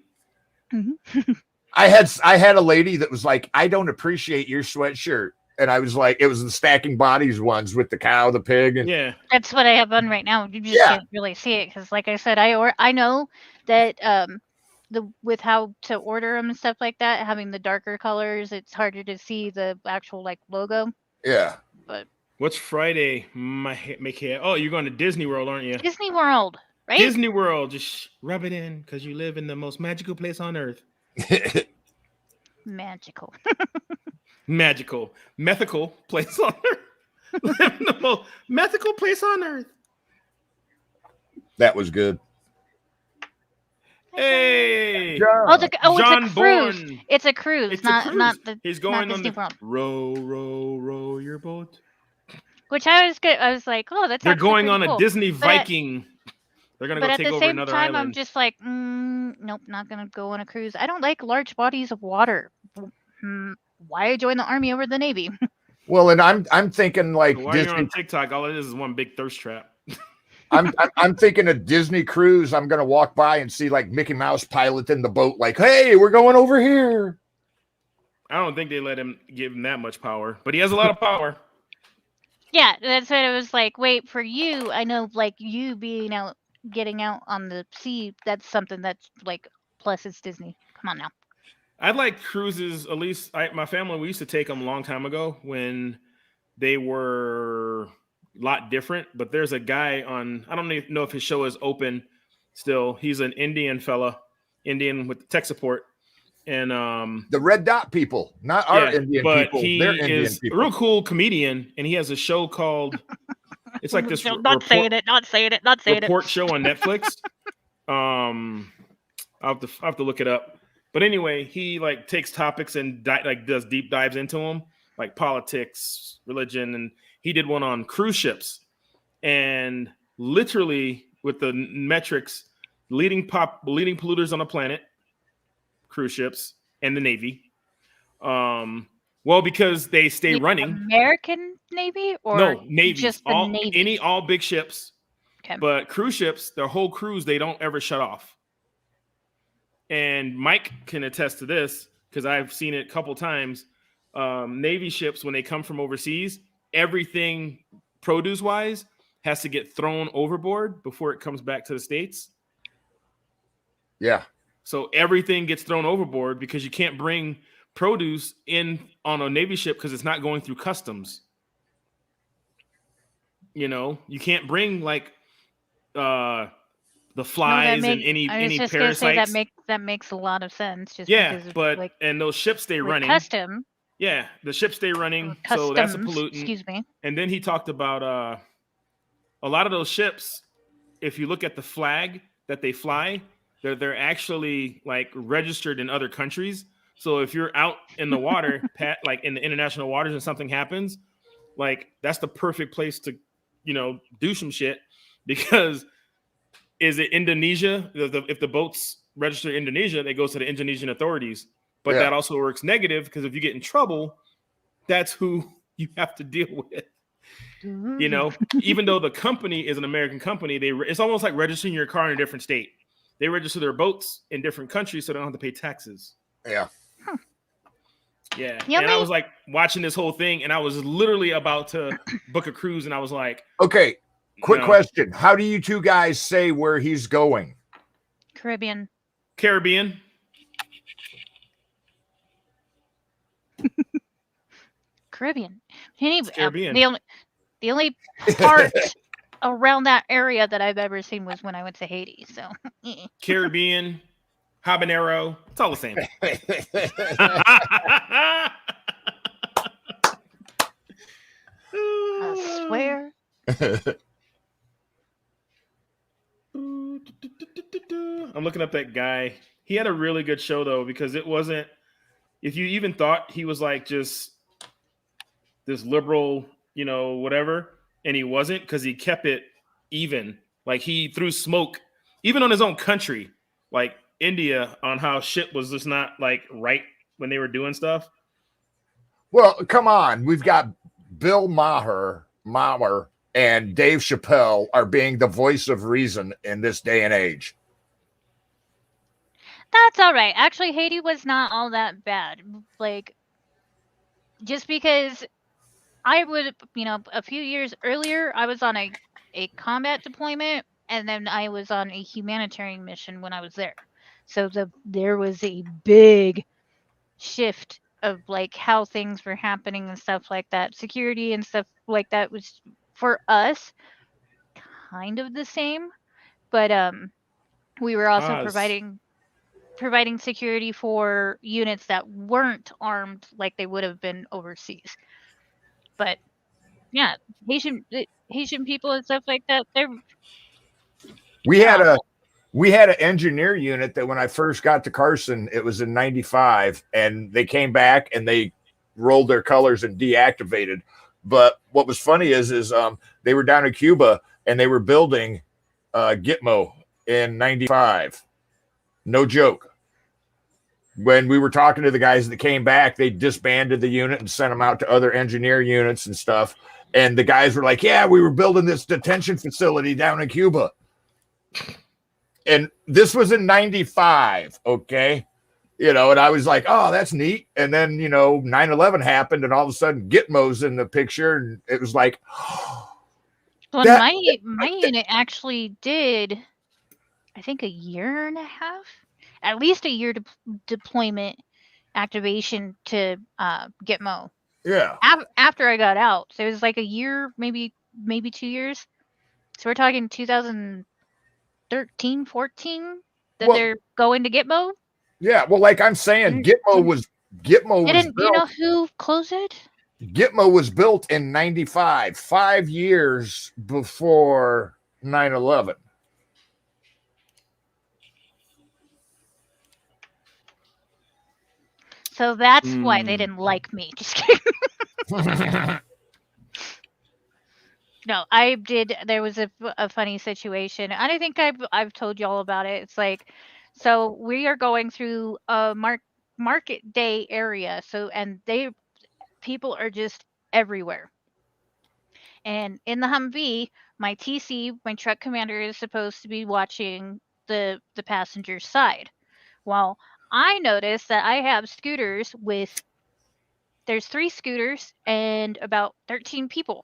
Mm-hmm. I had a lady that was like, I don't appreciate your sweatshirt. And I was like, it was the stacking bodies ones with the cow, the pig. And yeah. That's what I have on right now. You just can't really see it because, like I said, I know that with how to order them and stuff like that, having the darker colors, it's harder to see the actual logo. Yeah. But what's Friday? Oh, you're going to Disney World, aren't you? Disney World, right? Disney World. Just rub it in because you live in the most magical place on earth. Magical. Magical. Mythical place on earth. Live in the most mythical place on earth. That was good. Hey. John. John it's a cruise. Bourne. It's a cruise. It's not a cruise. not the He's going not on Disney the World. row, row, row your boat. Which I was like, oh, that's They're actually going on cool. a Disney Viking. They're gonna go take over another island. But at the same time, I'm just like, nope, not gonna go on a cruise. I don't like large bodies of water. Why join the Army over the Navy? Well, and I'm thinking like so while you're on TikTok, all it is one big thirst trap. I'm thinking a Disney cruise. I'm gonna walk by and see like Mickey Mouse piloting the boat, like, hey, we're going over here. I don't think they let him give him that much power, but he has a lot of power. Yeah, that's what it was like. Wait, for you, I know, like you being out, getting out on the sea. That's something that's like, plus it's Disney. Come on now. I'd like cruises. At least my family, we used to take them a long time ago when they were a lot different. But there's a guy on, I don't even know if his show is open still. He's an Indian fella, Indian with tech support. And the Red Dot people, not our Indian people. They're Indian is people. A real cool comedian, and he has a show called it's like this not saying it report show on Netflix. I'll have to look it up. But anyway, he like takes topics and does deep dives into them, like politics, religion, and he did one on cruise ships, and literally with the metrics, leading polluters on the planet, cruise ships, and the Navy. Well, because they stay running. American Navy or no Navy, just the Navy? All big ships. Okay. But cruise ships, their whole cruise, they don't ever shut off. And Mike can attest to this because I've seen it a couple times. Navy ships, when they come from overseas, everything produce-wise has to get thrown overboard before it comes back to the States. Yeah. So everything gets thrown overboard because you can't bring produce in on a Navy ship because it's not going through customs. You know, you can't bring like the flies and any parasites. That makes a lot of sense. Just because of, and those ships stay running. Custom. Yeah, the ships stay running, so that's a pollutant. Excuse me. And then he talked about a lot of those ships. If you look at the flag that they fly, they're actually like registered in other countries. So if you're out in the water, like in the international waters, and something happens, like that's the perfect place to, do some shit. Because is it Indonesia? If the boat's registered in Indonesia, it goes to the Indonesian authorities. But that also works negative because if you get in trouble, that's who you have to deal with. Even though the company is an American company, it's almost like registering your car in a different state. They register their boats in different countries so they don't have to pay taxes. Yeah. Yeah. And I was like watching this whole thing, and I was literally about to book a cruise, and I was like, okay, quick question. How do you two guys say where he's going? Caribbean. Caribbean. The only part around that area that I've ever seen was when I went to Haiti. So Caribbean, habanero. It's all the same. I swear. I'm looking up that guy. He had a really good show though, because it wasn't. If you even thought he was like just this liberal, whatever, and he wasn't, because he kept it even. Like he threw smoke, even on his own country, like India, on how shit was just not like right when they were doing stuff. Well, come on. We've got Bill Maher, and Dave Chappelle are being the voice of reason in this day and age. That's all right. Actually, Haiti was not all that bad. Like, just because I would, a few years earlier, I was on a combat deployment, and then I was on a humanitarian mission when I was there. So there was a big shift of like how things were happening and stuff like that. Security and stuff like that was for us kind of the same, but we were also providing security for units that weren't armed like they would have been overseas. But yeah, Haitian people and stuff like that, We had an engineer unit that when I first got to Carson, it was in 95, and they came back and they rolled their colors and deactivated. But what was funny is they were down in Cuba and they were building Gitmo in 95. No joke. When we were talking to the guys that came back, they disbanded the unit and sent them out to other engineer units and stuff. And the guys were like, yeah, we were building this detention facility down in Cuba. And this was in 95, okay? And I was like, oh, that's neat. And then, 9/11 happened, and all of a sudden Gitmo's in the picture, and it was like, well, my unit actually did, I think, a year and a half, at least a year deployment activation to Gitmo. Yeah. After I got out, so it was like a year, maybe 2 years. So we're talking 2013, 14 that they're going to Gitmo. Yeah, well, like I'm saying, Gitmo was built. You know who closed it? Gitmo was built in 95, 5 years before 9/11. So that's why they didn't like me. Just kidding. No, I did. There was a funny situation, and I think I've told y'all about it. It's like, so we are going through a market day area. So people are just everywhere. And in the Humvee, my TC, my truck commander, is supposed to be watching the passenger side. Well, I noticed that I have scooters there's 3 scooters and about 13 people.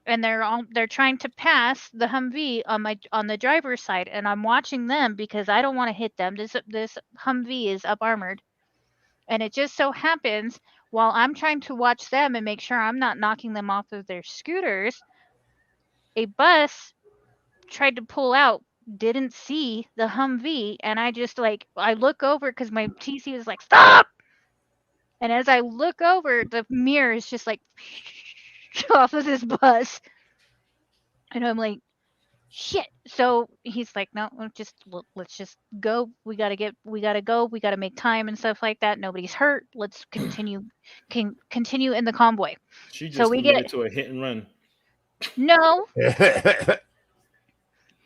And they're trying to pass the Humvee on the driver's side, and I'm watching them because I don't want to hit them. This Humvee is up armored. And it just so happens while I'm trying to watch them and make sure I'm not knocking them off of their scooters, a bus tried to pull out, didn't see the Humvee, and I just I look over because my TC was like, stop! And as I look over, the mirror is just like off of this bus. And I'm like, shit. So he's like, no, let's just go. We gotta go. We gotta make time and stuff like that. Nobody's hurt. Let's continue in the convoy. She just made it to a hit and run. No.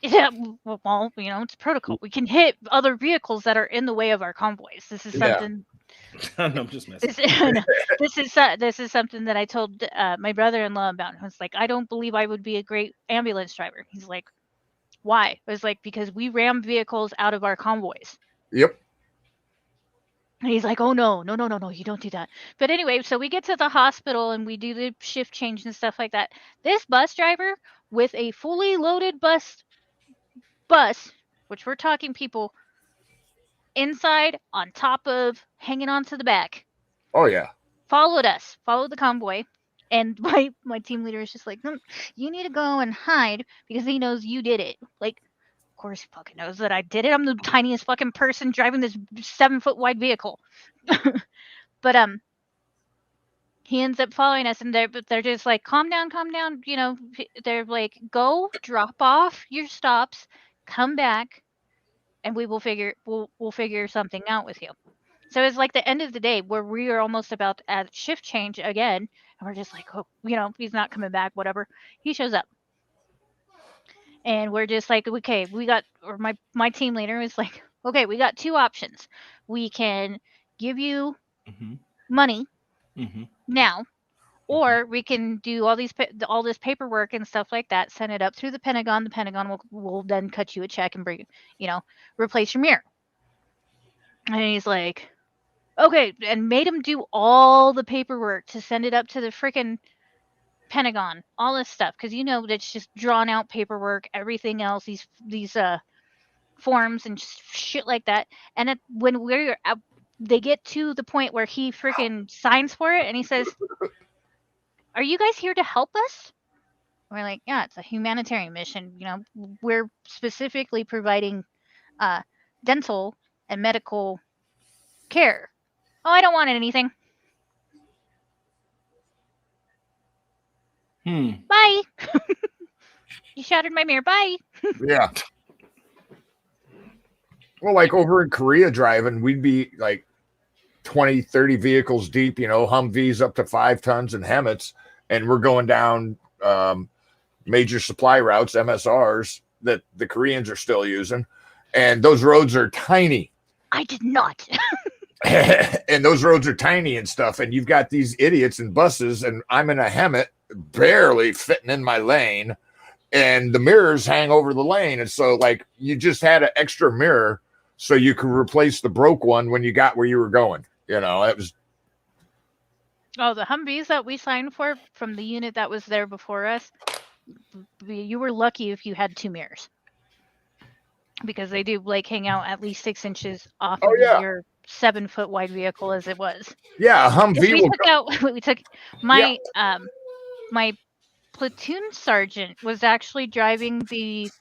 Yeah, well, it's protocol. We can hit other vehicles that are in the way of our convoys. This is something. No, I'm just messing. This is something that I told my brother-in-law about. I was like, I don't believe I would be a great ambulance driver. He's like, why? I was like, because we ram vehicles out of our convoys. Yep. And he's like, oh, no, you don't do that. But anyway, so we get to the hospital and we do the shift change and stuff like that. This bus driver with a fully loaded bus, which we're talking people inside, on top of, hanging on to the back. Oh, yeah. Followed the convoy. And my team leader is just like, you need to go and hide because he knows you did it. Like, course he fucking knows that I did it. I'm the tiniest fucking person driving this 7-foot wide vehicle. But he ends up following us, and they're just like, calm down, you know. They're like, go drop off your stops, come back, and we'll figure something out with you. So it's like the end of the day where we are almost about at shift change again, and we're just like, oh, you know, he's not coming back, whatever. He shows up, and we're just like, okay, or my team leader was like, okay, we got two options. We can give you money now, or we can do all this paperwork and stuff like that, send it up through the Pentagon. The Pentagon will then cut you a check and replace your mirror. And he's like, okay, and made him do all the paperwork to send it up to the freaking Pentagon, all this stuff, because that's just drawn out paperwork, everything else, these forms and shit like that. And when they get to the point where he freaking signs for it, and he says, "Are you guys here to help us?" We're like, "Yeah, it's a humanitarian mission. We're specifically providing dental and medical care." Oh, I don't want anything. Bye. You shattered my mirror. Bye. Yeah. Well, like over in Korea driving, we'd be like 20, 30 vehicles deep, Humvees up to 5 tons and Hemmets, and we're going down major supply routes, MSRs, that the Koreans are still using. And those roads are tiny. I did not. And those roads are tiny and stuff. And you've got these idiots in buses, and I'm in a Hemmet, barely fitting in my lane, and the mirrors hang over the lane. And so, like, you just had an extra mirror so you could replace the broke one when you got where you were going. It was. Oh, the Humvees that we signed for from the unit that was there before us, you were lucky if you had 2 mirrors, because they do like hang out at least 6 inches off of your 7-foot wide vehicle as it was. Yeah, Humvee. We took my my platoon sergeant was actually driving the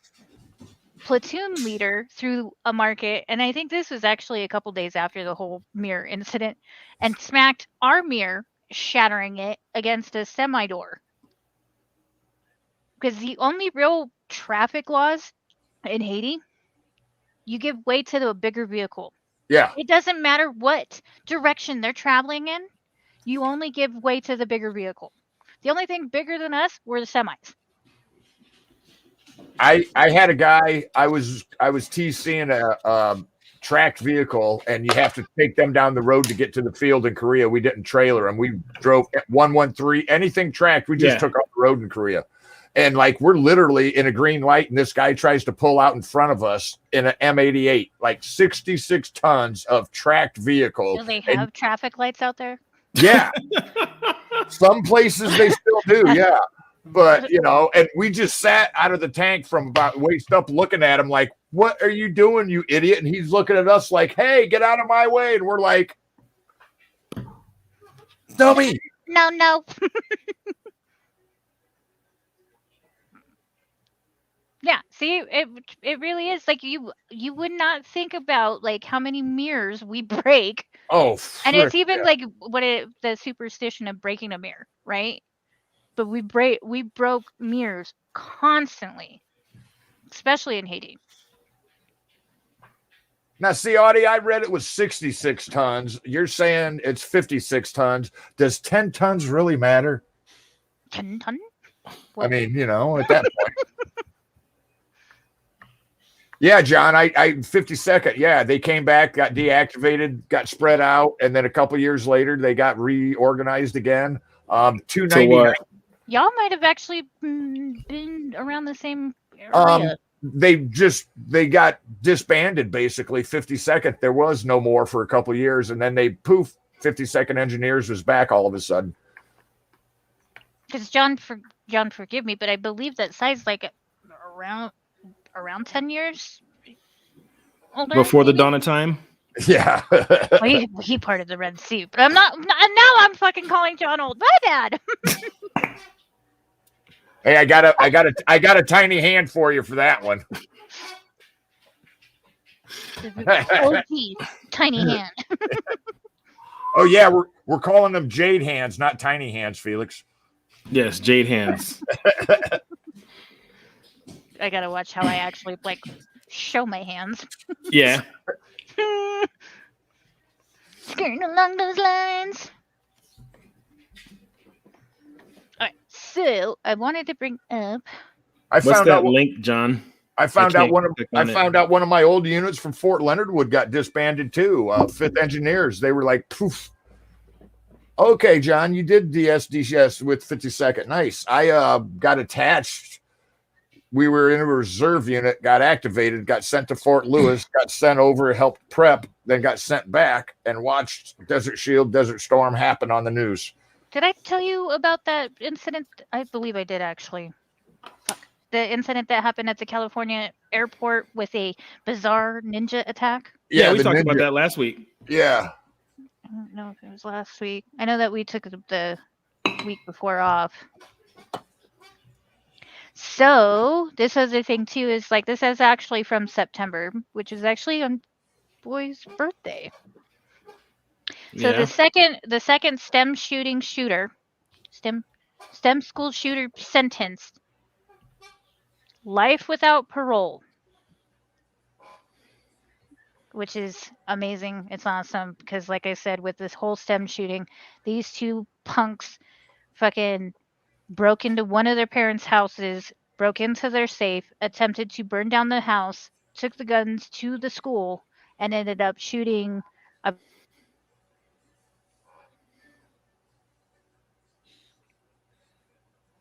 platoon leader through a market, and I think this was actually a couple days after the whole mirror incident, and smacked our mirror, shattering it against a semi door. Because the only real traffic laws in Haiti, you give way to the bigger vehicle. Yeah. It doesn't matter what direction they're traveling in, you only give way to the bigger vehicle. The only thing bigger than us were the semis. I had a guy, I was TCing a tracked vehicle, and you have to take them down the road to get to the field in Korea. We didn't trailer them. We drove 113, anything tracked. We just took off the road in Korea. And like, we're literally in a green light, and this guy tries to pull out in front of us in an M88, like 66 tons of tracked vehicle. Do they have traffic lights out there? Yeah. Some places they still do. Yeah. But, and we just sat out of the tank from about waist up looking at him like, what are you doing, you idiot? And he's looking at us like, hey, get out of my way. And we're like, dummy. No. Yeah, see, it really is like you would not think about like how many mirrors we break. Oh, and it's even like the superstition of breaking a mirror, right? But we broke mirrors constantly, especially in Haiti. Now, see, Audie, I read it was 66 tons. You're saying it's 56 tons. Does 10 tons really matter? 10 tons? I mean, at that point. Yeah, John, I 52nd. Yeah, they came back, got deactivated, got spread out, and then a couple years later, they got reorganized again. 299. Y'all might have actually been around the same area. They got disbanded, basically. 52nd, there was no more for a couple of years, and then 52nd Engineers was back all of a sudden. Because John, forgive me, but I believe that size like around 10 years older. Before the dawn of time? Yeah. Well, he parted the Red Sea, but I'm not. Now I'm fucking calling John old. My bad. Hey, I got a tiny hand for you for that one. OG, tiny hand. Oh yeah, we're calling them jade hands, not tiny hands, Felix. Yes, jade hands. I gotta watch how I actually like show my hands. Yeah. Skirting along those lines. All right, so I wanted to bring up. I What's found that out. link, John? I found out can't click on it. one of my old units from Fort Leonard Wood got disbanded too. 5th Engineers. They were like, poof. Okay, John, you did DSDS with 52nd. Nice. I got attached. We were in a reserve unit, got activated, got sent to Fort Lewis, got sent over, helped prep, then got sent back and watched Desert Shield, Desert Storm happen on the news. Did I tell you about that incident? I believe I did actually. Fuck. The incident that happened at the California airport with a bizarre ninja attack. Yeah, we the talked ninja. about that last week. Yeah. I don't know if it was last week. I know that we took the week before off. So this other thing too is like this is actually from September, which is actually on boy's birthday. So Yeah. the second STEM school shooter sentenced life without parole, which is amazing. It's awesome because, like I said, with this whole STEM shooting, these two punks fucking broke into one of their parents' houses, broke into their safe, attempted to burn down the house, took the guns to the school, and ended up shooting a.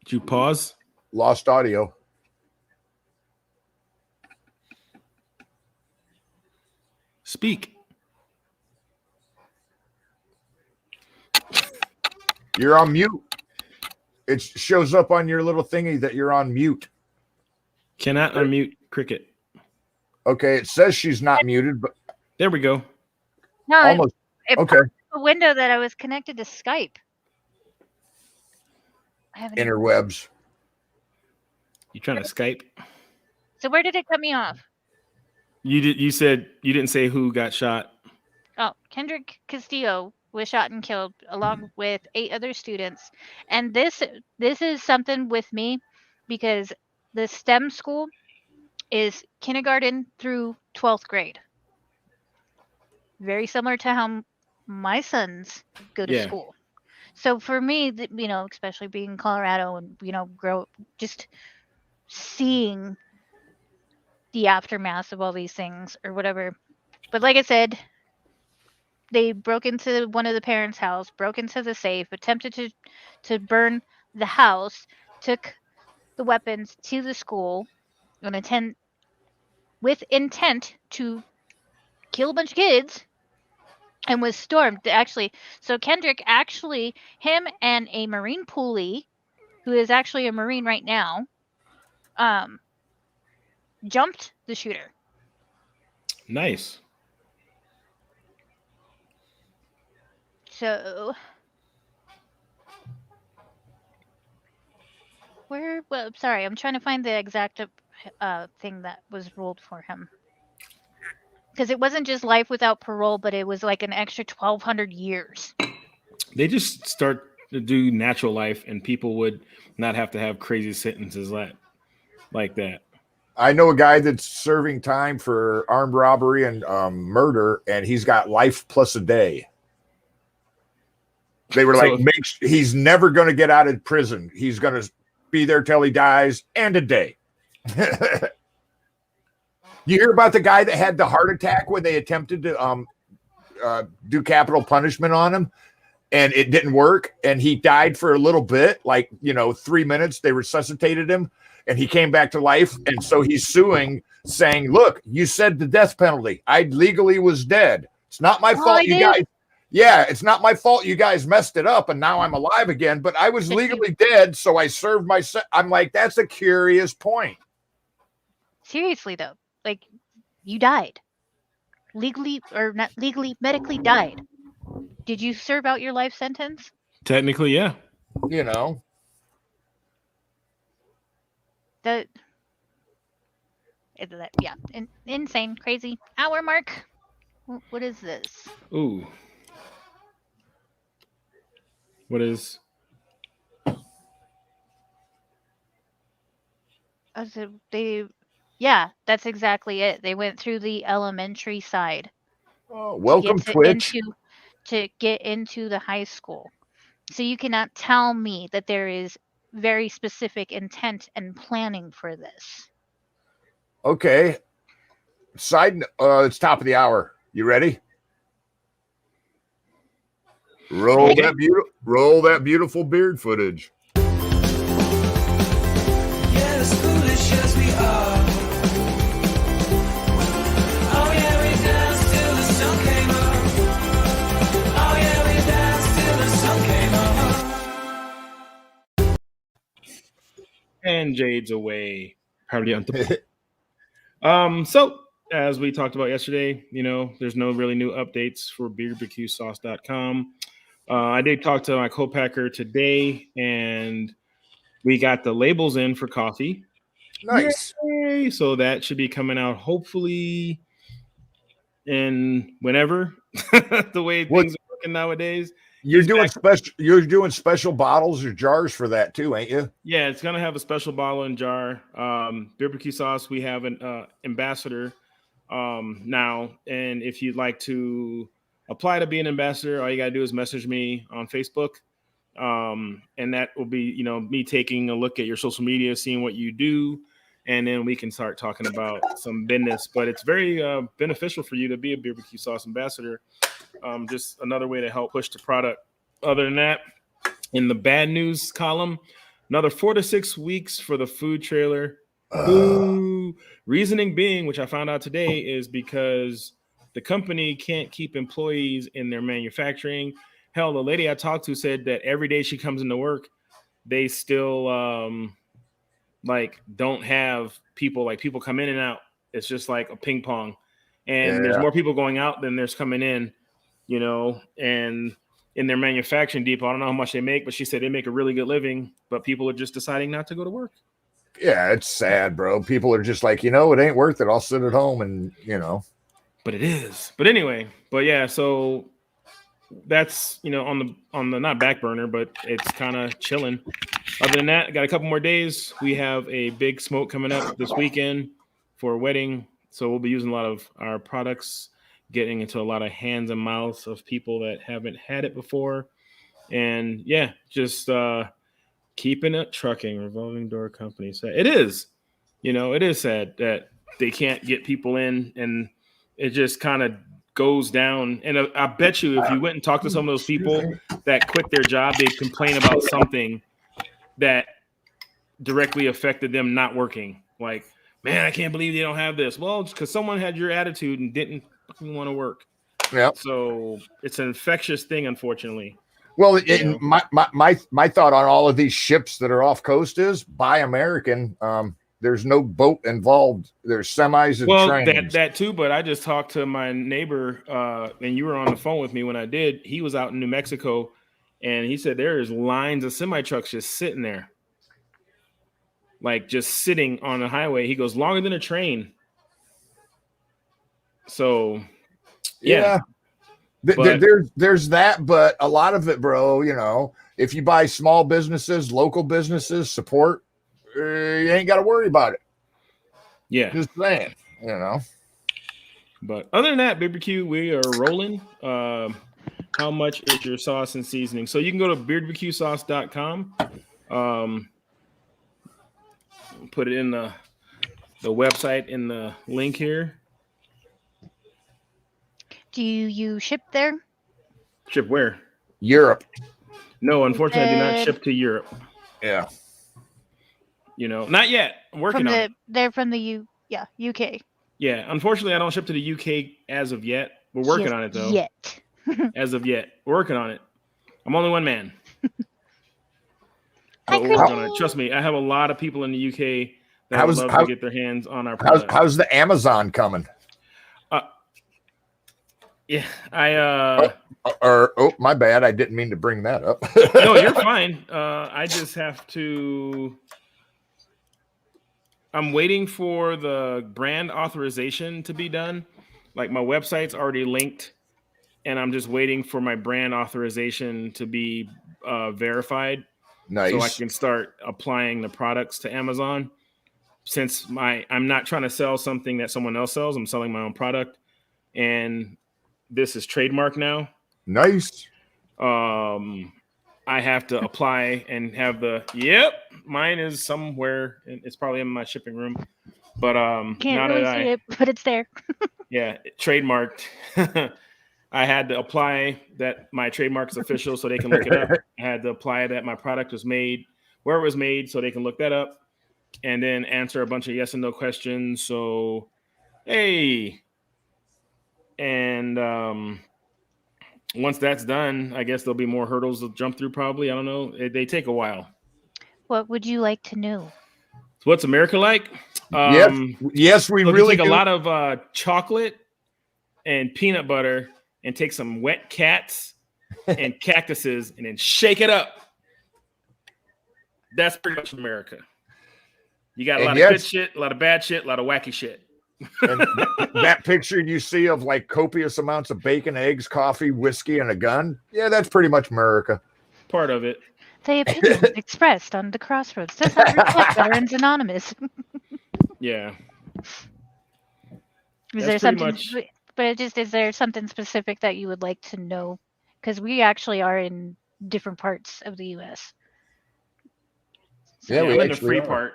Did you pause? Lost audio. Speak. You're on mute. It shows up on your little thingy that you're on mute. Cannot unmute Cricket. Okay, it says she's not muted, but There we go. No, almost. it Okay. popped up a window that I was connected to Skype. I haven't. Interwebs. You trying to Skype? So where did it cut me off? You said you didn't say who got shot. Oh, Kendrick Castillo was shot and killed along with 8 other students. And this is something with me because the STEM school is kindergarten through 12th grade. Very similar to how my sons go to Yeah. school. So for me, especially being in Colorado and, just seeing the aftermath of all these things or whatever. But like I said, they broke into one of the parents' house, broke into the safe, attempted to burn the house, took the weapons to the school with intent to kill a bunch of kids, and was stormed. Actually, so Kendrick him and a Marine poolee, who is actually a Marine right now, jumped the shooter. Nice. So sorry, I'm trying to find the exact thing that was ruled for him. Because it wasn't just life without parole, but it was like an extra 1,200 years. They just start to do natural life, and people would not have to have crazy sentences like that. I know a guy that's serving time for armed robbery and murder, and he's got life plus a day. They were like, he's never going to get out of prison. He's going to be there till he dies, and a day. You hear about the guy that had the heart attack when they attempted to do capital punishment on him, and it didn't work, and he died for a little bit, 3 minutes. They resuscitated him, and he came back to life, and so he's suing, saying, "Look, you said the death penalty. I legally was dead. It's not my fault, you guys." Yeah, it's not my fault you guys messed it up, and now I'm alive again, but I was legally dead, so I served my I'm like, that's a curious point. Seriously, though. Like, you died. Legally, or not legally, medically died. Did you serve out your life sentence? Technically, yeah. That Yeah, insane, crazy. Hour mark. What is this? Ooh. What is? Yeah, that's exactly it. They went through the elementary side Oh, to get welcome, Twitch. into the high school. So you cannot tell me that there is very specific intent and planning for this. Okay. It's top of the hour. You ready? Roll Ready? that beautiful beard footage. Yeah, as foolish as we are. Oh yeah, we danced till the sun came up. Oh yeah, we danced till the sun came up. And Jade's away. Probably on the So as we talked about yesterday, there's no really new updates for BBQSauce.com. I did talk to my co-packer today, and we got the labels in for coffee. Nice. Yay! So that should be coming out hopefully in whenever. The way things are working nowadays. You're doing special bottles or jars for that too, ain't you? Yeah, it's gonna have a special bottle and jar. Barbecue sauce. We have an ambassador now, and if you'd like to apply to be an ambassador, all you gotta do is message me on Facebook, and that will be me taking a look at your social media, seeing what you do, and then we can start talking about some business. But it's very beneficial for you to be a barbecue sauce ambassador. Just another way to help push the product. Other than that, in the bad news column, another 4 to 6 weeks for the food trailer. Reasoning being, which I found out today, is because the company can't keep employees in their manufacturing. Hell, the lady I talked to said that every day she comes into work, they still don't have people. Like, people come in and out. It's just like a ping pong, and there's more people going out than there's coming in. And in their manufacturing depot, I don't know how much they make, but she said they make a really good living, but people are just deciding not to go to work. Yeah, it's sad, bro. People are just like, it ain't worth it. I'll sit at home and, But it is. But anyway, yeah, so that's, on the not back burner, but it's kind of chilling. Other than that, I got a couple more days. We have a big smoke coming up this weekend for a wedding. So we'll be using a lot of our products, getting into a lot of hands and mouths of people that haven't had it before. And yeah, just keeping it trucking, revolving door company. So it is, it is sad that they can't get people in, and it just kind of goes down. And I bet you if you went and talked to some of those people that quit their job, they'd complain about something that directly affected them not working. Like, man, I can't believe they don't have this. Well, it's because someone had your attitude and didn't want to work. Yeah. So it's an infectious thing, unfortunately. Well, my thought on all of these ships that are off coast is buy American. There's no boat involved. There's semis and trains. That too. But I just talked to my neighbor, and you were on the phone with me when I did. He was out in New Mexico, and he said there is lines of semi trucks just sitting there, like just sitting on the highway. He goes, longer than a train. So, yeah. There's that, but a lot of it, bro, if you buy small businesses, local businesses, support, you ain't got to worry about it. Yeah. Just saying, But other than that, BBQ, we are rolling. How much is your sauce and seasoning? So you can go to beardbqsauce.com. Put it in the website in the link here. Do you ship there? Ship where? Europe. No, unfortunately, I do not ship to Europe. Yeah. Not yet. I'm working on it. They're from the UK. Yeah, unfortunately, I don't ship to the UK as of yet. We're working on it, though. Yet. As of yet. We're working on it. I'm only one man. Hi, But we're working on it. Trust me, I have a lot of people in the UK that would love to get their hands on our product. How's the Amazon coming? Yeah, my bad. I didn't mean to bring that up. No, you're fine. I just have to. I'm waiting for the brand authorization to be done. Like my website's already linked, and I'm just waiting for my brand authorization to be verified, so I Nice. can start applying the products to Amazon. Since I'm not trying to sell something that someone else sells, I'm selling my own product, and this is trademark now. Nice. I have to apply and have mine is somewhere. It's probably in my shipping room. But Can't now really that see it, but it's there. trademarked. I had to apply that my trademark is official so they can look it up. I had to apply that my product was made where it was made so they can look that up, and then answer a bunch of yes and no questions. So, hey, and once that's done, I guess there'll be more hurdles to jump through. Probably, I don't know. They take a while. What would you like to know? So what's America like? Yes, we So really take do. a lot of chocolate and peanut butter and take some wet cats and cactuses and then shake it up. That's pretty much America. You got a lot of good shit, a lot of bad shit, a lot of wacky shit. And that picture you see of like copious amounts of bacon, eggs, coffee, whiskey, and a gun. Yeah, that's pretty much America. Part of it. The opinions expressed on the Crossroads does not reflect Veterans Anonymous. Yeah. Is That's there pretty something? much- But is there something specific that you would like to know? Because we actually are in different parts of the U.S. Yeah, I'm we in the actually free are. part.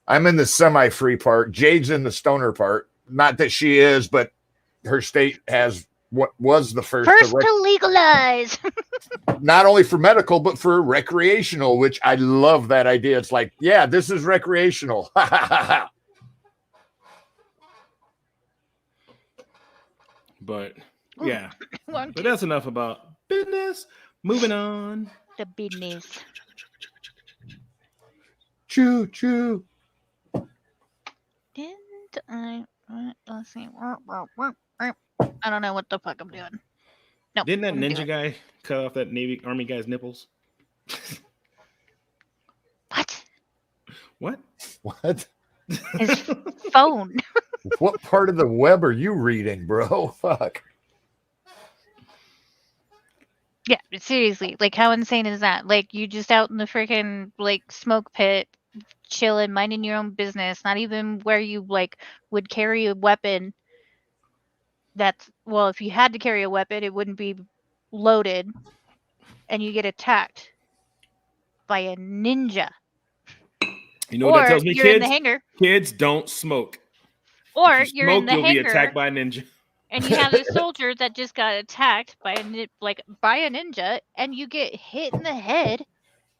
I'm in the semi-free part. Jade's in the stoner part. Not that she is, but her state has what was the first to legalize. not only for medical but for recreational, which I love that idea. It's like, yeah, this is recreational. But Ooh. yeah. One, But that's enough about business. Moving on. the business. Choo choo. Didn't I? Let's see. I don't know what the fuck I'm doing. No. Didn't that ninja guy cut off that Army guy's nipples? What? What? What? His phone. What part of the web are you reading, bro? Fuck. Yeah, but seriously, like how insane is that? Like you just out in the freaking like smoke pit, chilling, minding your own business, not even where you like would carry a weapon. Well, if you had to carry a weapon, it wouldn't be loaded, and you get attacked by a ninja. You know what that Or tells me, you're in kids? the hangar, Kids don't smoke. or If you you're in smoke, the you'll be hangar, attacked by a ninja. and you have a soldier that just got attacked by a ninja, and you get hit in the head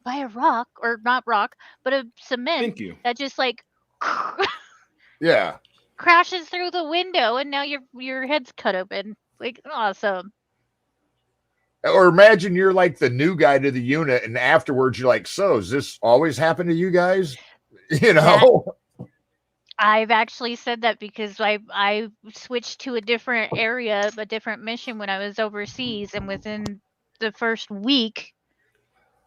by a rock, or not rock, but a cement Thank you. that just like Yeah. crashes through the window, and now your head's cut open. Like awesome. Or imagine you're like the new guy to the unit, and afterwards you're like, so does this always happen to you guys? You know? I've actually said that because I switched to a different area, a different mission when I was overseas, and within the first week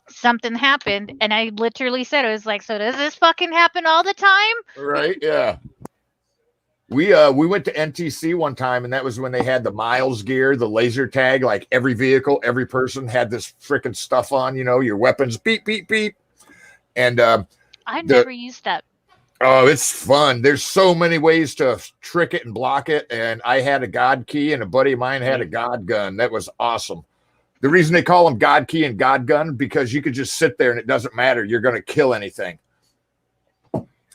something happened, and I literally said, it was like, so does this fucking happen all the time? Right? Yeah. We went to NTC one time, and that was when they had the miles gear, the laser tag. Like every vehicle, every person had this freaking stuff on. You know, your weapons, beep beep beep. And I've never used that. oh, it's fun. There's so many ways to trick it and block it. And I had a God key, and a buddy of mine had a God gun. That was awesome. The reason they call them God key and God gun, because you could just sit there and it doesn't matter. You're going to kill anything.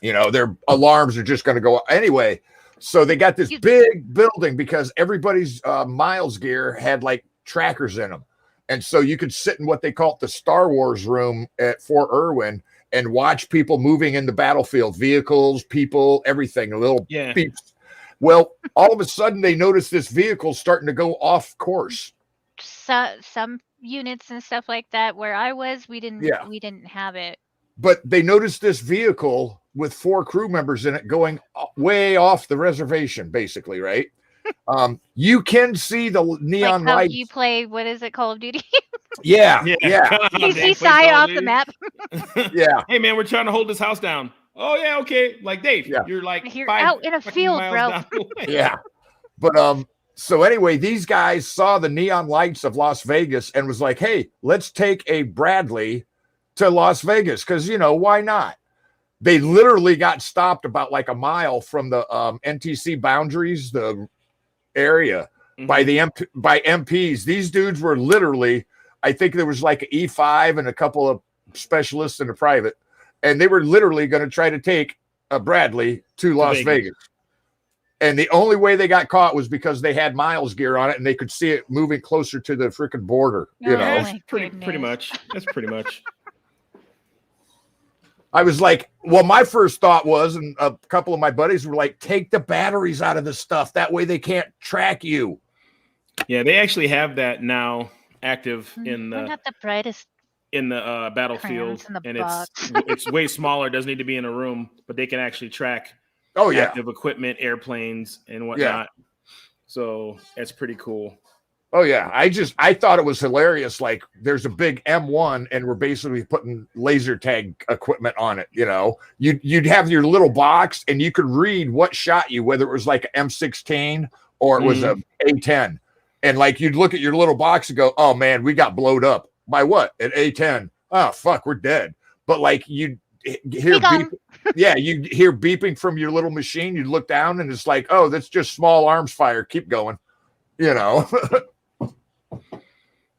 You know, their alarms are just going to go anyway. So they got this big building because everybody's miles gear had like trackers in them. And so you could sit in what they call the Star Wars room at Fort Irwin and watch people moving in the battlefield, vehicles, people, everything, little beeps. Well, all of a sudden they noticed this vehicle starting to go off course. Some units and stuff like that where I was, we didn't have it. But they noticed this vehicle with 4 crew members in it going way off the reservation, basically, right? You can see the neon like how lights. you play, what is it, Call of Duty? Yeah. You see Psy off the map. Yeah. Hey man, we're trying to hold this house down. Oh yeah, okay. Like Dave, Yeah. you're like You're 5 out in a fucking field, miles bro. down the way. Yeah. But so anyway, these guys saw the neon lights of Las Vegas and was like, hey, let's take a Bradley to Las Vegas because, you know, why not? They literally got stopped about like a mile from the NTC boundaries, the area by the by MPs. These dudes were literally, I think there was like an E5 and a couple of specialists in a private, and they were literally going to try to take a Bradley to Las Vegas. And the only way they got caught was because they had miles gear on it and they could see it moving closer to the freaking border. You know, That's pretty much. That's pretty much. I was like, well, my first thought was, and a couple of my buddies were like, take the batteries out of the stuff. That way they can't track you. Yeah, they actually have that now active in We're the not the brightest. Battlefield, in the and box. it's way smaller. Doesn't need to be in a room, but they can actually track active equipment, airplanes, and whatnot. Yeah. So it's pretty cool. Oh yeah, I thought it was hilarious. Like there's a big M1, and we're basically putting laser tag equipment on it. You know, you'd have your little box, and you could read what shot you, whether it was like an M16 or it was a A10, and like you'd look at your little box and go, "Oh man, we got blowed up by what? An A10? Oh fuck, we're dead." But like you'd hear you'd hear beeping from your little machine. You'd look down, and it's like, "Oh, that's just small arms fire. Keep going." You know.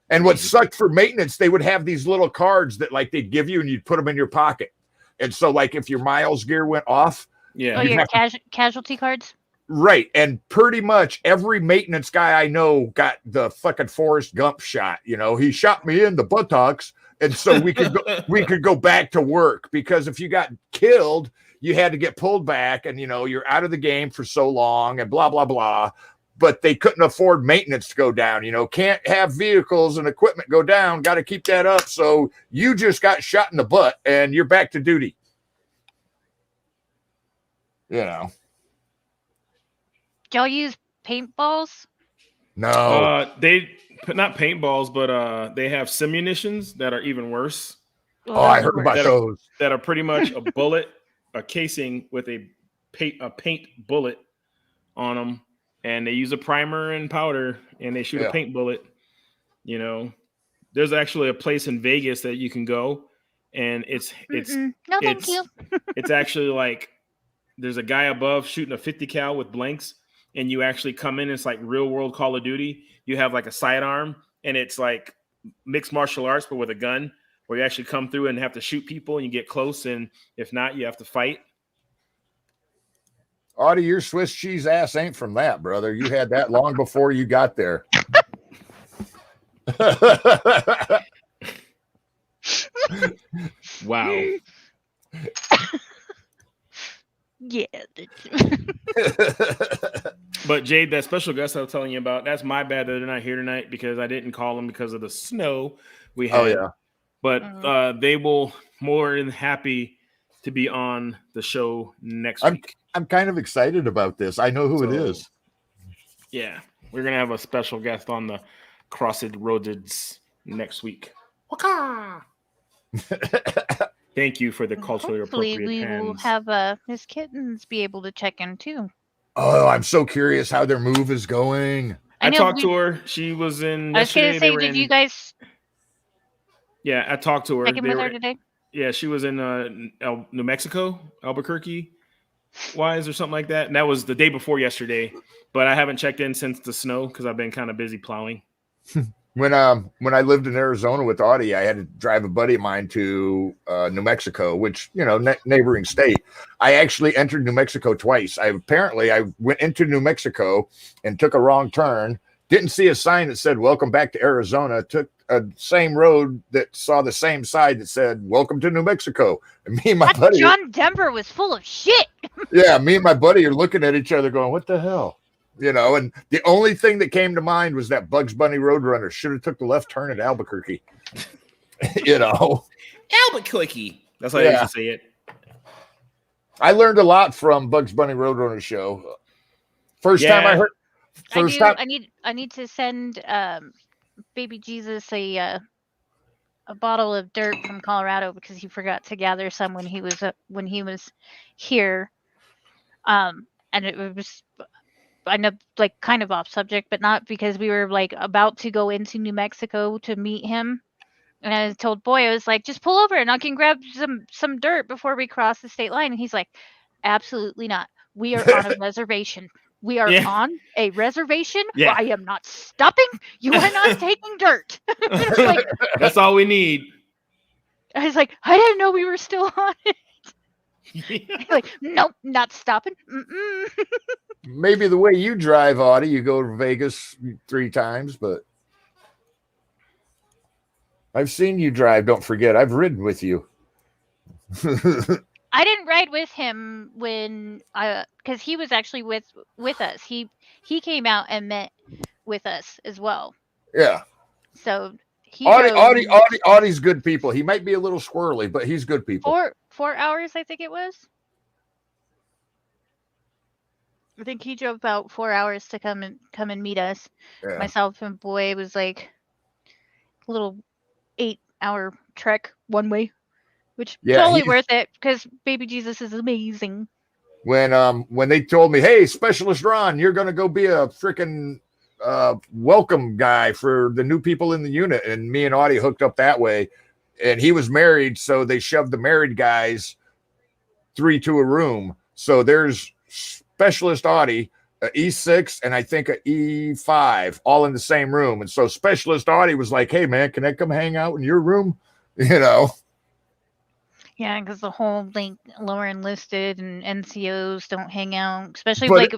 And what sucked for maintenance, they would have these little cards that like they'd give you and you'd put them in your pocket. And so like if your miles gear went off. Yeah. Oh, your casualty cards? Right. And pretty much every maintenance guy I know got the fucking Forrest Gump shot. You know, he shot me in the buttocks. And so we could go back to work because if you got killed, you had to get pulled back and, you know, you're out of the game for so long and blah, blah, blah. But they couldn't afford maintenance to go down. You know, can't have vehicles and equipment go down. Got to keep that up. So you just got shot in the butt and you're back to duty. You know. Did y'all use paintballs? No. They not paintballs, but they have simunitions that are even worse. Oh, I heard about those. That are pretty much a bullet, a casing with a paint bullet on them. And they use a primer and powder, and they shoot a paint bullet. You know, there's actually a place in Vegas that you can go, and it's thank you. It's actually like there's a guy above shooting a 50 cal with blanks, and you actually come in. It's like real world Call of Duty. You have like a sidearm, and it's like mixed martial arts, but with a gun, where you actually come through and have to shoot people, and you get close, and if not, you have to fight. Audie, your Swiss cheese ass ain't from that, brother. You had that long before you got there. Wow. Yeah. But Jade, that special guest I was telling you about, that's my bad that they're not here tonight because I didn't call them because of the snow we had. Oh, yeah. But they will more than happy to be on the show next week. I'm kind of excited about this. I know who it is. Yeah. We're going to have a special guest on the Crossroads next week. Thank you for the culturally appropriate Hopefully we will have Miss Kittens be able to check in too. Oh, I'm so curious how their move is going. I talked to her. She was in. I was going to say, did you guys? Yeah, I talked to her. Check in with her today? Yeah, she was in New Mexico, Albuquerque, wise or something like that. And that was the day before yesterday. But I haven't checked in since the snow because I've been kind of busy plowing. When I lived in Arizona with Audie, I had to drive a buddy of mine to New Mexico, which, you know, neighboring state. I actually entered New Mexico twice. I went into New Mexico and took a wrong turn. Didn't see a sign that said "Welcome back to Arizona." Took a same road that saw the same side that said "Welcome to New Mexico." And me and my buddy, John Denver was full of shit. Yeah, me and my buddy are looking at each other, going, "What the hell?" You know. And the only thing that came to mind was that Bugs Bunny Roadrunner should have took the left turn at Albuquerque. You know, Albuquerque. That's how you used to say it. I learned a lot from Bugs Bunny Roadrunner show. First time I heard. I need to send Baby Jesus a a bottle of dirt from Colorado because he forgot to gather some when he was here. And it was I know like kind of off subject, but not because we were like about to go into New Mexico to meet him. And I told Boy, I was like, just pull over and I can grab some dirt before we cross the state line. And he's like, absolutely not. We are on a reservation. We are Yeah. on a reservation. Yeah. I am not stopping. You are not taking dirt. Like, That's all we need. I was like, I didn't know we were still on it. He's like, nope, not stopping. Mm-mm. Maybe the way you drive, Audie, you go to Vegas 3 times, but I've seen you drive. Don't forget, I've ridden with you. I didn't ride with him when because he was actually with us. He came out and met with us as well. Yeah. So he Audie's good people. He might be a little squirrely, but he's good people. 4 hours, I think it was. I think he drove about 4 hours to come and meet us. Yeah. Myself and Boy was like a little 8-hour trek one way, which totally worth it because Baby Jesus is amazing. When they told me, hey, Specialist Ron, you're gonna go be a freaking welcome guy for the new people in the unit, and me and Audie hooked up that way, and he was married, so they shoved the married guys 3 to a room. So there's Specialist Audie, a E6, and I think a E5, all in the same room. And so Specialist Audie was like, hey man, can I come hang out in your room? You know. Yeah, because the whole like lower enlisted and NCOs don't hang out, especially But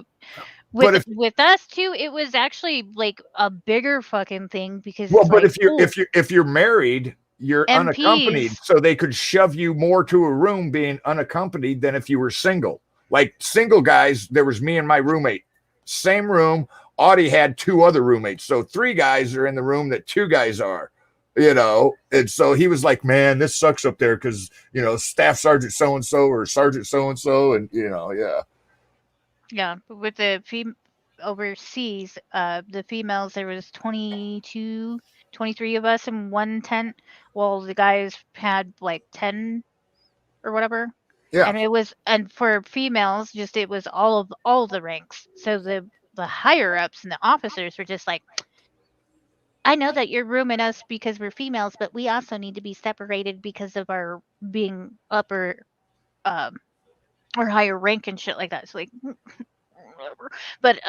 like with us too. It was actually like a bigger fucking thing because well, it's but like, if you're married, you're MPs. unaccompanied, so they could shove you more to a room being unaccompanied than if you were single. Like single guys, there was me and my roommate, same room. Audie had 2 other roommates, so 3 guys are in the room that 2 guys are. You know, and so he was like, man, this sucks up there because, you know, Staff Sergeant so-and-so or Sergeant so-and-so. And, you know, yeah. Yeah, but with the overseas, the females, there was 22, 23 of us in one tent, while the guys had like 10 or whatever. Yeah. And for females, just it was all of the ranks. So the higher ups and the officers were just like, I know that you're rooming us because we're females, but we also need to be separated because of our being upper or higher rank and shit like that. It's like whatever. But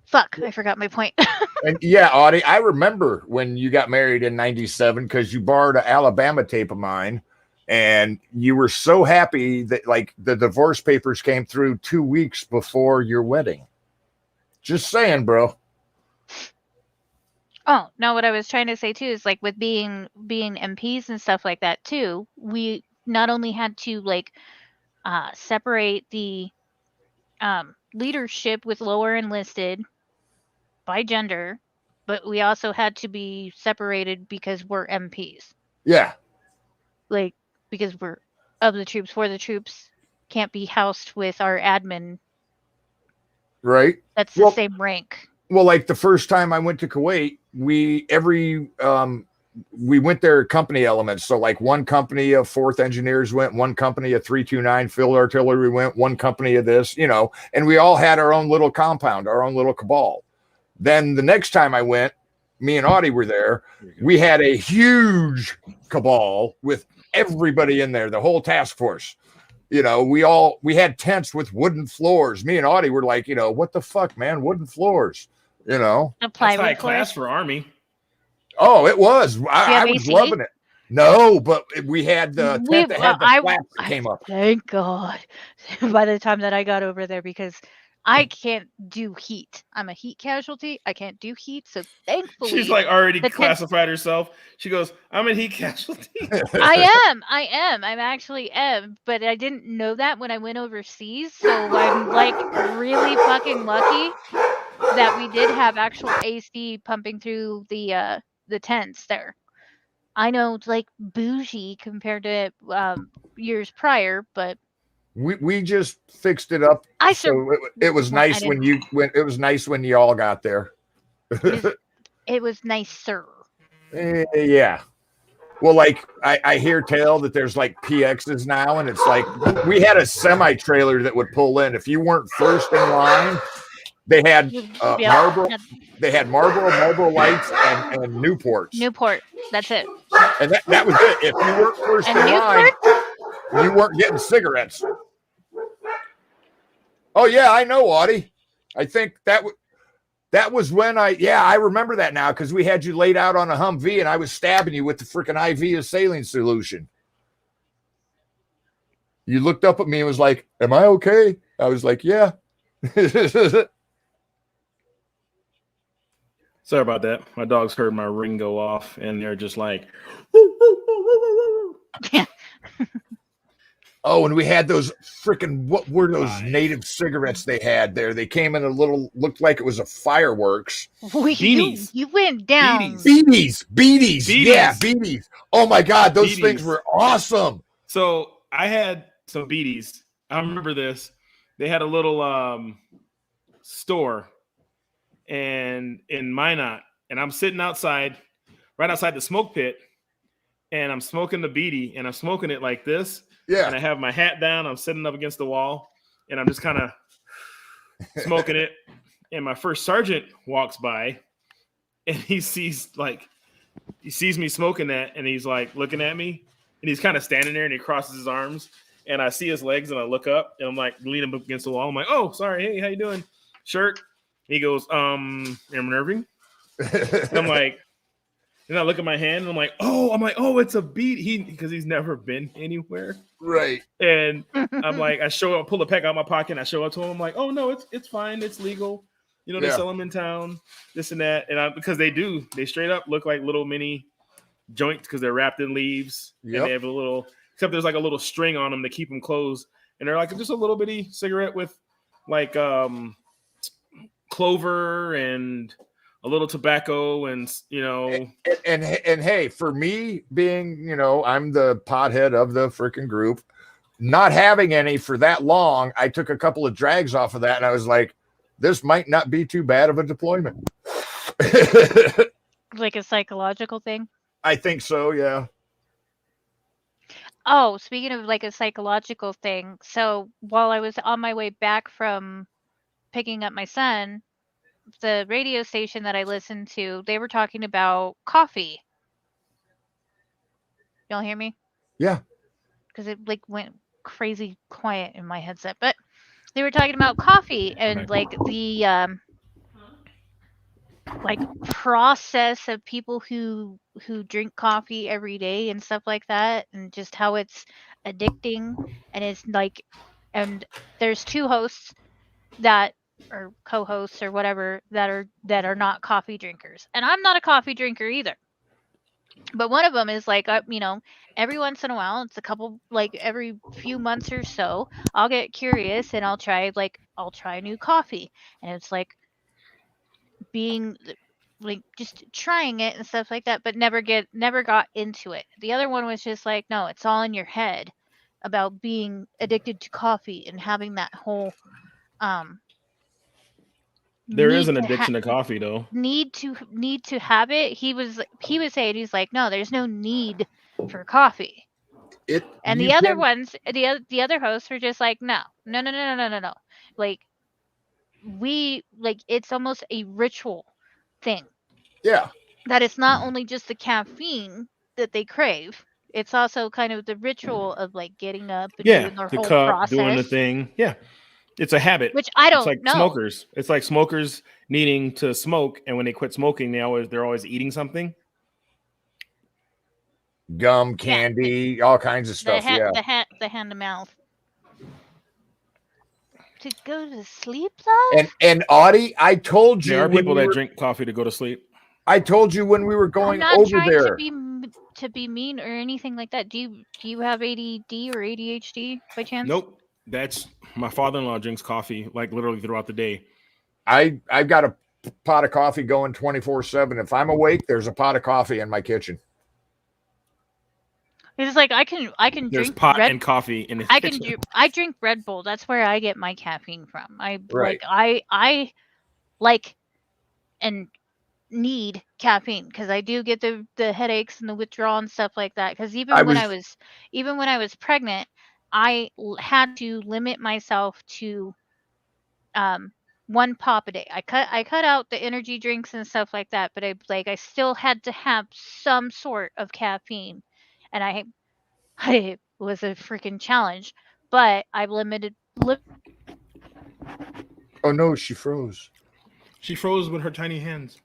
fuck, I forgot my point. And yeah, Audie, I remember when you got married in 97 because you borrowed an Alabama tape of mine, and you were so happy that like the divorce papers came through 2 weeks before your wedding. Just saying, bro. Oh, no, what I was trying to say too is like with being MPs and stuff like that too, we not only had to like separate the leadership with lower enlisted by gender, but we also had to be separated because we're MPs. Yeah. Like because we're of the troops, for the troops, can't be housed with our admin. Right. That's the same rank. Well, like the first time I went to Kuwait, we went there company elements. So like one company of 4th engineers went, one company of 329 field artillery went, one company of this, you know, and we all had our own little compound, our own little cabal. Then the next time I went, me and Audie were there. We had a huge cabal with everybody in there, the whole task force. You know, we had tents with wooden floors. Me and Audie were like, you know, what the fuck, man, wooden floors. You know, that's high class for Army. Oh, it was. I was loving it. No, but we had the tent that had the flaps that came up. Thank God. By the time that I got over there, because I can't do heat. I'm a heat casualty. I can't do heat. So thankfully, she's like already classified herself. She goes, I'm a heat casualty. I am. I actually am. But I didn't know that when I went overseas. So I'm like really fucking lucky that we did have actual AC pumping through the tents there. I know it's like bougie compared to years prior, but we just fixed it up. It was nice when you went. It was nice when you all got there. It was nicer. Yeah. Well, like I hear tell that there's like PXs now, and it's like we had a semi trailer that would pull in. If you weren't first in line, they had Marlboro. They had Marlboro Lights and Newports. Newport. That's it. And that was it. If you weren't first And in line, Newport? you weren't getting cigarettes. Oh yeah, I know, Audie. I think that was when I remember that now because we had you laid out on a Humvee and I was stabbing you with the freaking IV of saline solution. You looked up at me and was like, "Am I okay?" I was like, "Yeah." Sorry about that. My dogs heard my ring go off, and they're just like, oh, and we had those freaking, what were those native cigarettes they had there? They came in a little, looked like it was a fireworks. Beanies. You went down. Beanies. Yeah, beanies. Oh my God, those things were awesome. So I had some beaties. I remember this. They had a little store and in Minot, and I'm sitting outside, right outside the smoke pit, and I'm smoking the beady, and I'm smoking it like this. Yeah. And I have my hat down. I'm sitting up against the wall, and I'm just kind of smoking it. And my first sergeant walks by, and he sees me smoking that, and he's like looking at me, and he's kind of standing there, and he crosses his arms, and I see his legs, and I look up, and I'm like leaning up against the wall. I'm like, "Oh, sorry. Hey, how you doing?" Shirt. He goes, am Irving? And I'm like, and I look at my hand, and I'm like, oh, it's a beat. Because he's never been anywhere. Right. And I'm like, I pull the pack out of my pocket, and I show it to him. I'm like, oh no, it's fine, it's legal. You know, they sell them in town, this and that. And because they straight up look like little mini joints because they're wrapped in leaves. Yep. And they have except there's like a little string on them to keep them closed. And they're like just a little bitty cigarette with like clover and a little tobacco, and and hey, for me being, I'm the pothead of the freaking group, not having any for that long, I took a couple of drags off of that, and I was like, this might not be too bad of a deployment. Like a psychological thing? I think so, yeah. Oh, speaking of like a psychological thing, so while I was on my way back from picking up my son, the radio station that I listened to, they were talking about coffee. Y'all hear me? Yeah. Because it like went crazy quiet in my headset. But they were talking about coffee and like the like process of people who drink coffee every day and stuff like that, and just how it's addicting. And it's like, and there's two hosts that or co-hosts or whatever that are not coffee drinkers, and I'm not a coffee drinker either, but one of them is like, every once in a while, it's a couple, like every few months or so, I'll get curious and I'll try new coffee, and it's like being like just trying it and stuff like that, but never got into it. The other one was just like, no, it's all in your head about being addicted to coffee and having that whole there is an addiction to coffee, though. Need to have it. He was saying, he's like, no, there's no need for coffee. And the other ones, the other hosts were just like, no. Like it's almost a ritual thing. Yeah. That it's not only just the caffeine that they crave. It's also kind of the ritual of like getting up and doing their whole process. Doing the thing. Yeah. It's a habit. Which I don't know. Smokers. It's like smokers needing to smoke, and when they quit smoking, they're always eating something. Gum, candy, all kinds of stuff. The hand to mouth. To go to sleep though? And Audie, I told you there are people that drink coffee to go to sleep. I told you when we were going I'm not over trying there to be mean or anything like that. Do you have ADD or ADHD by chance? Nope. That's my father-in-law drinks coffee like literally throughout the day. I've got a pot of coffee going 24/7. If I'm awake, there's a pot of coffee in my kitchen. It's like I can There's drink pot and coffee in the kitchen. I drink Red Bull. That's where I get my caffeine from. I Right. like and need caffeine because I do get the headaches and the withdrawal and stuff like that. Because I even when was I was pregnant, I had to limit myself to 1 pop a day. I cut out the energy drinks and stuff like that, but I still had to have some sort of caffeine, and it was a freaking challenge. But I've limited. oh no, she froze. She froze with her tiny hands.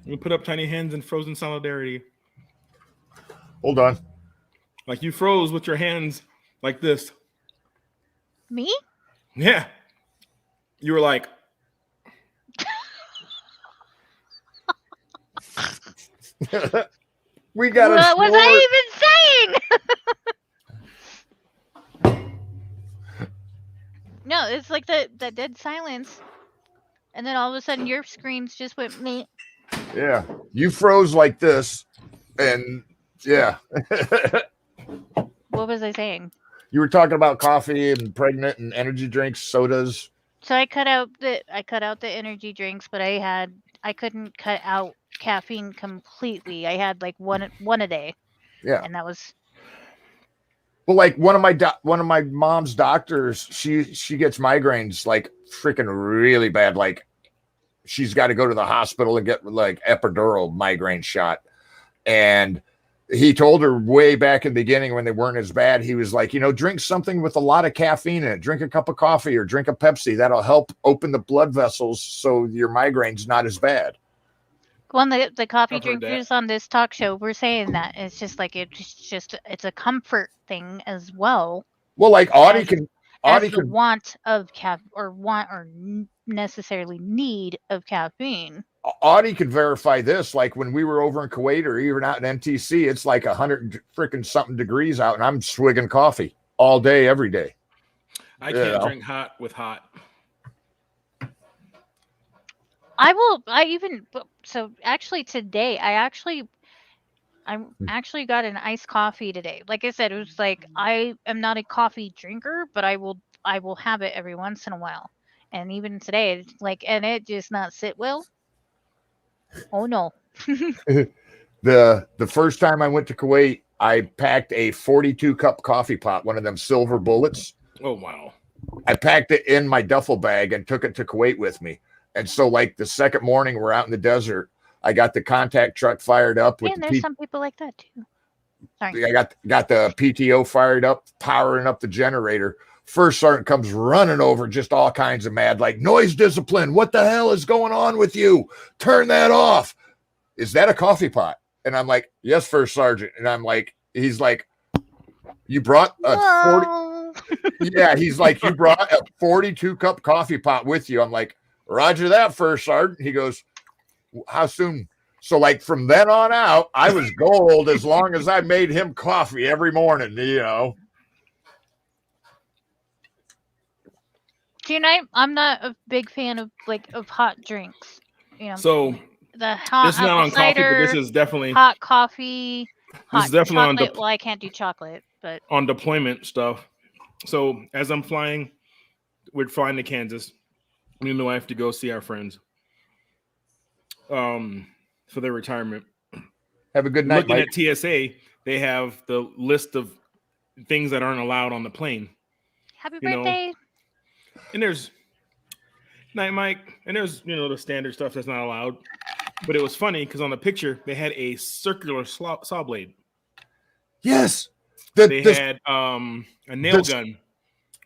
We put up tiny hands in frozen solidarity. Hold on. Like you froze with your hands like this. Me? Yeah. You were like, We got What was snort. I even saying? No, it's like the dead silence, and then all of a sudden your screens just went me. Yeah, you froze like this, and yeah, What was I saying? you were talking about coffee and pregnant and energy drinks, sodas. So I cut out the energy drinks, but I couldn't cut out caffeine completely. I had like one a day, Yeah. and that was Well, like one of my mom's doctors, she gets migraines like freaking really bad. Like she's got to go to the hospital and get like epidural migraine shot. And he told her way back in the beginning when they weren't as bad, he was like, drink something with a lot of caffeine in it. Drink a cup of coffee or drink a Pepsi. That'll help open the blood vessels so your migraine's not as bad. well. The coffee I've heard drinkers on this talk show were saying that it's just like it's a comfort thing as well Well, like as Audie the could want of necessarily need of caffeine. Audie could verify this. Like when we were over in Kuwait or even out in NTC, it's like 100 freaking something degrees out, and I'm swigging coffee all day, every day. I can't drink hot with hot. So actually today I actually got an iced coffee today. Like I said, it was like I am not a coffee drinker, but I will have it every once in a while. And even today, it's like, and it just not sit well. Oh no. The first time I went to Kuwait, I packed a 42 cup coffee pot, one of them silver bullets. Oh wow. I packed it in my duffel bag and took it to Kuwait with me. And so like the second morning we're out in the desert, I got the contact truck fired up with And there's some people like that too. Sorry. I got the PTO fired up, powering up the generator. First sergeant comes running over, just all kinds of mad, like noise discipline. What the hell is going on with you? Turn that off. Is that a coffee pot? And I'm like, yes, first sergeant. And I'm like, he's like, you brought a 40. Yeah, he's like, you brought a 42 cup coffee pot with you. I'm like, Roger that, first sergeant. He goes, how soon? So like from then on out, I was gold as long as I made him coffee every morning, See, and I'm not a big fan of hot drinks. So the hot this is not apple on coffee, cider, but this is definitely hot coffee, hot is definitely on chocolate. Well, I can't do chocolate, but on deployment stuff. So as I'm flying, we're flying to Kansas. Me and the wife to go see our friends for their retirement. Have a good night, Looking Mike. at TSA, they have the list of things that aren't allowed on the plane. happy You know, birthday. And there's night, Mike, and there's the standard stuff that's not allowed. But it was funny because on the picture they had a circular saw blade. Yes, They had a nail gun.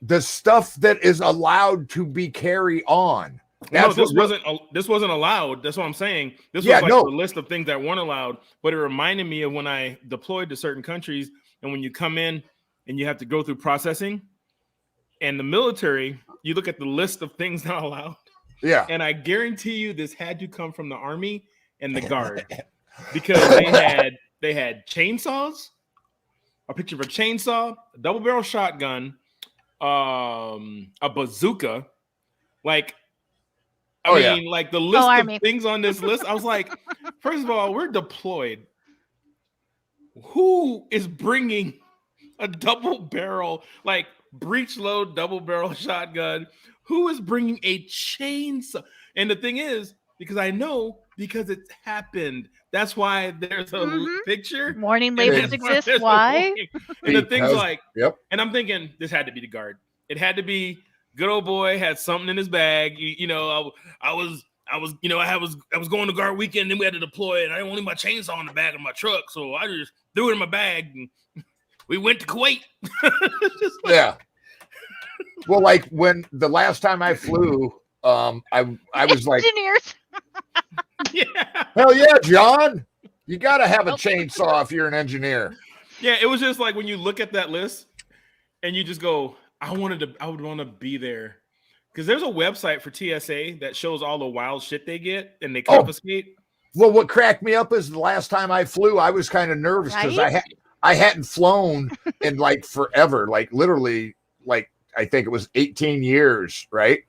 The stuff that is allowed to be carry on. No, this wasn't allowed. That's what I'm saying. This was the list of things that weren't allowed. But it reminded me of when I deployed to certain countries, and when you come in and you have to go through processing, and the military, you look at the list of things not allowed. Yeah, and I guarantee you, this had to come from the Army and the Guard because they had chainsaws, a picture of a chainsaw, a double barrel shotgun, a bazooka, like. Like the list of things on this list, I was like, first of all, we're deployed. Who is bringing a double barrel, like breech load double barrel shotgun? Who is bringing a chainsaw? And the thing is, because I know because it's happened. That's why there's a Mhm. picture. Warning and labels that's why exist. there's a Why? warning. And the thing's Because- like, Yep. and I'm thinking this had to be the guard. It had to be good old boy had something in his bag. You know, I was, you know, I was going to guard weekend, and we had to deploy, and I didn't want my chainsaw in the back of my truck, so I just threw it in my bag, and we went to Kuwait. Just like, Yeah. Well, like when the last time I flew, I was like, Engineers. yeah, hell yeah, John, you got to have a Nope. chainsaw if you're an engineer. yeah. It was just like when you look at that list, and you just go, I would want to be there. Because there's a website for TSA that shows all the wild shit they get and they Oh. confiscate. Well, what cracked me up is the last time I flew, I was kind of nervous because Right? I hadn't flown in like forever, like literally, like I think it was 18 years, right?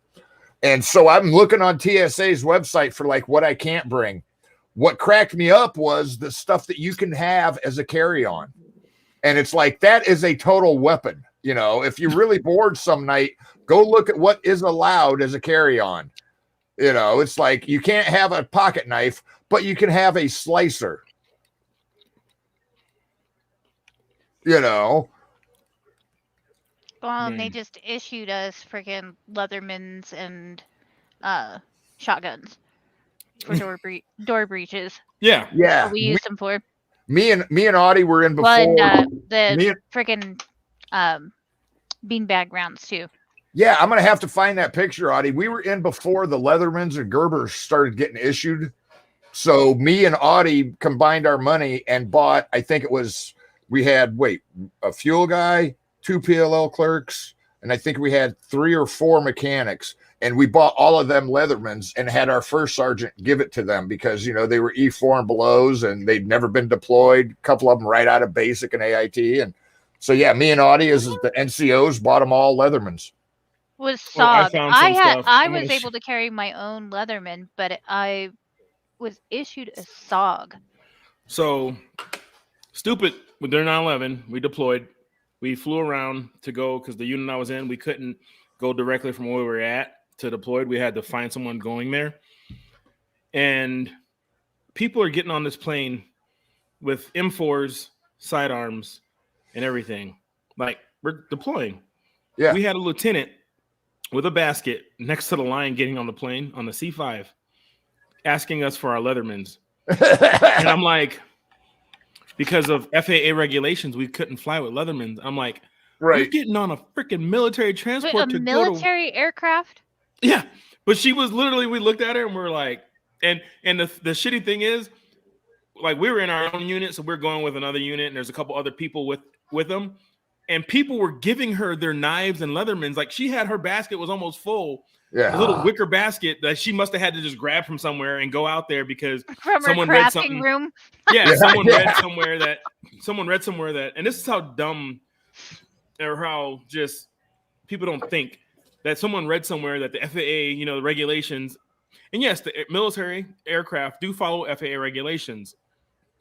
And so I'm looking on TSA's website for like what I can't bring. What cracked me up was the stuff that you can have as a carry-on. And it's like that is a total weapon. You know, if you're really bored some night, go look at what is allowed as a carry-on. You know, it's like you can't have a pocket knife, but you can have a slicer. You know, Well, and they Man. just issued us freaking Leathermans and shotguns for door breaches. Yeah. yeah. What we used them for. Me and Audie were in before. Well, and Me the and- freaking beanbag rounds too. Yeah, I'm gonna have to find that picture, Audie. We were in before the Leathermans and Gerbers started getting issued. So me and Audie combined our money and bought, I think it was, we had, a fuel guy, 2 PLL clerks, and I think we had 3 or 4 mechanics. And we bought all of them Leathermans and had our first sergeant give it to them because, you know, they were E4 and belows and they'd never been deployed. A couple of them right out of basic and AIT. And so, yeah, me and Audie as the NCOs bought them all Leathermans. Was Well, I SOG. found some stuff. I I'm was gonna able to carry my own Leatherman, but I was issued a SOG. So stupid. During 9/11, we deployed. We flew around to go because the unit I was in, we couldn't go directly from where we were at to deployed. We had to find someone going there. And people are getting on this plane with M4s, sidearms, and everything. Like, we're deploying. Yeah. We had a lieutenant with a basket next to the line getting on the plane on the C5 asking us for our Leathermans. And I'm like, because of FAA regulations, we couldn't fly with Leathermans. I'm like, we're Right. getting on a freaking military Wait, transport a to military aircraft? go to. Yeah. But she was literally, we looked at her and we're like, and the shitty thing is, like, we were in our own unit, so we're going with another unit, and there's a couple other people with them. And people were giving her their knives and Leathermans. Like, she had her basket was almost full. Yeah. A little wicker basket that she must have had to just grab from somewhere and go out there because From someone her read crafting something. room? Yeah, Yeah, someone yeah. read somewhere that, and this is how dumb or how just people don't think that someone read somewhere that the FAA, you know, the regulations, and yes, the military aircraft do follow FAA regulations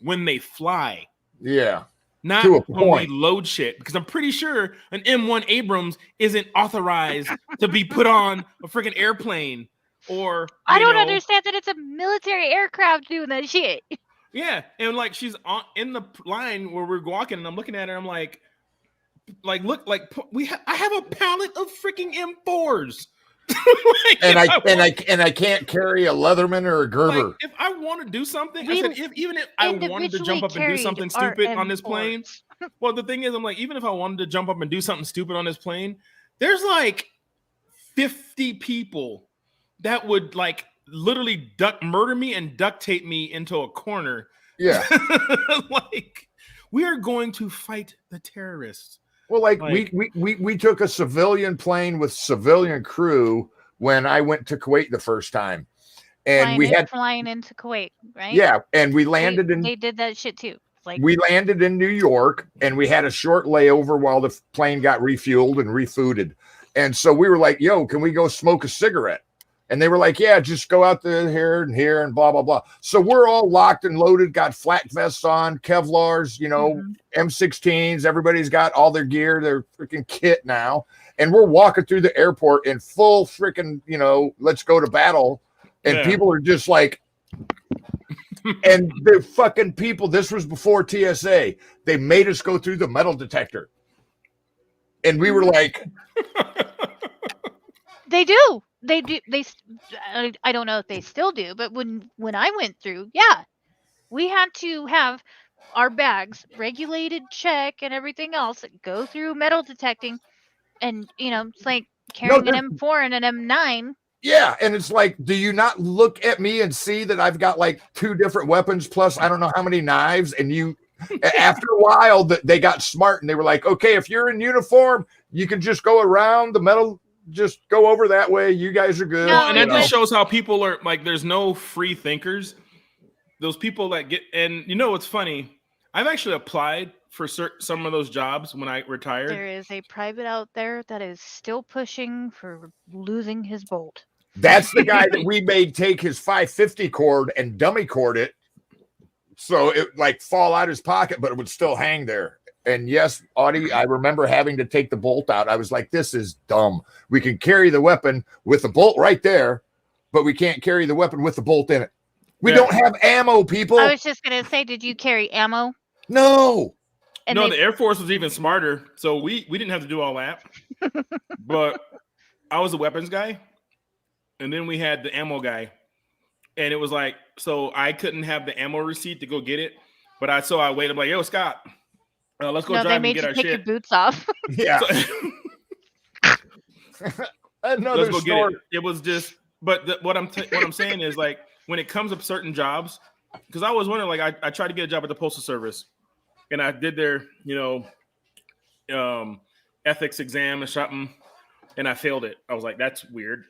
when they fly, Yeah. not To a when we point. load shit. Because I'm pretty sure an M1 Abrams isn't authorized to be put on a freaking airplane or I you don't know, understand that it's a military aircraft doing that shit. Yeah, and like she's on in the line where we're walking, and I'm looking at her. I'm like look, like I have a pallet of freaking M4s. Like, And if I can't carry a Leatherman or a Gerber. like, if I want to do something, I We said even if I wanted to jump up and do something stupid on this plane. Well, the thing is, I'm like, even if I wanted to jump up and do something stupid on this plane, there's like 50 people that would like literally murder me and duct tape me into a corner. Yeah. Like, we are going to fight the terrorists. Well, like Like- we took a civilian plane with civilian crew when I went to Kuwait the first time, and we had flying into Kuwait, right? yeah, and we landed in They did that shit too. Like, we landed in New York, and we had a short layover while the plane got refueled and refooded, and so we were like, "Yo, can we go smoke a cigarette?" And they were like, "Yeah, just go out there here and blah blah blah." So we're all locked and loaded, got flak vests on, Kevlars, you know, M16s. Everybody's got all their gear, their freaking kit now, and we're walking through the airport in full freaking, you know, let's go to battle and Yeah. people are just like, and the fucking people. This was before TSA. They made us go through the metal detector, and we were like, They do. They do. I don't know if they still do, but when I went through, yeah, we had to have our bags regulated, check, and everything else. Go through metal detecting, and it's like no, carrying an M4 and an M9. yeah, and it's like, do you not look at me and see that I've got like 2 different weapons plus I don't know how many knives? And you, after a while, that they got smart and they were like, okay, if you're in uniform, you can just go around the metal. Just go over that way. You guys are good. No, And it that just was- shows how people are like. There's no free thinkers. Those people that get, and what's funny? I've actually applied for some of those jobs when I retired. There is a private out there that is still pushing for losing his bolt. That's the guy that we made take his 550 cord and dummy cord it, so it like fall out his pocket, but it would still hang there. And yes, Audie, I remember having to take the bolt out. I was like, this is dumb. We can carry the weapon with the bolt right there, but we can't carry the weapon with the bolt in it. We Yeah. don't have ammo, people. I was just gonna say, did you carry ammo? No. And No, they- the Air Force was even smarter. So we didn't have to do all that. But I was the weapons guy. And then we had the ammo guy. And it was like, so I couldn't have the ammo receipt to go get it. But I waited. I'm like, yo, Scott, let's go no, drive they and made get you our take your shit. boots off. Yeah. So- Another let's go story. get it. It was just, but what I'm saying is like when it comes up certain jobs, because I was wondering, like I tried to get a job at the Postal Service, and I did their ethics exam or something, and I failed it. I was like, that's weird.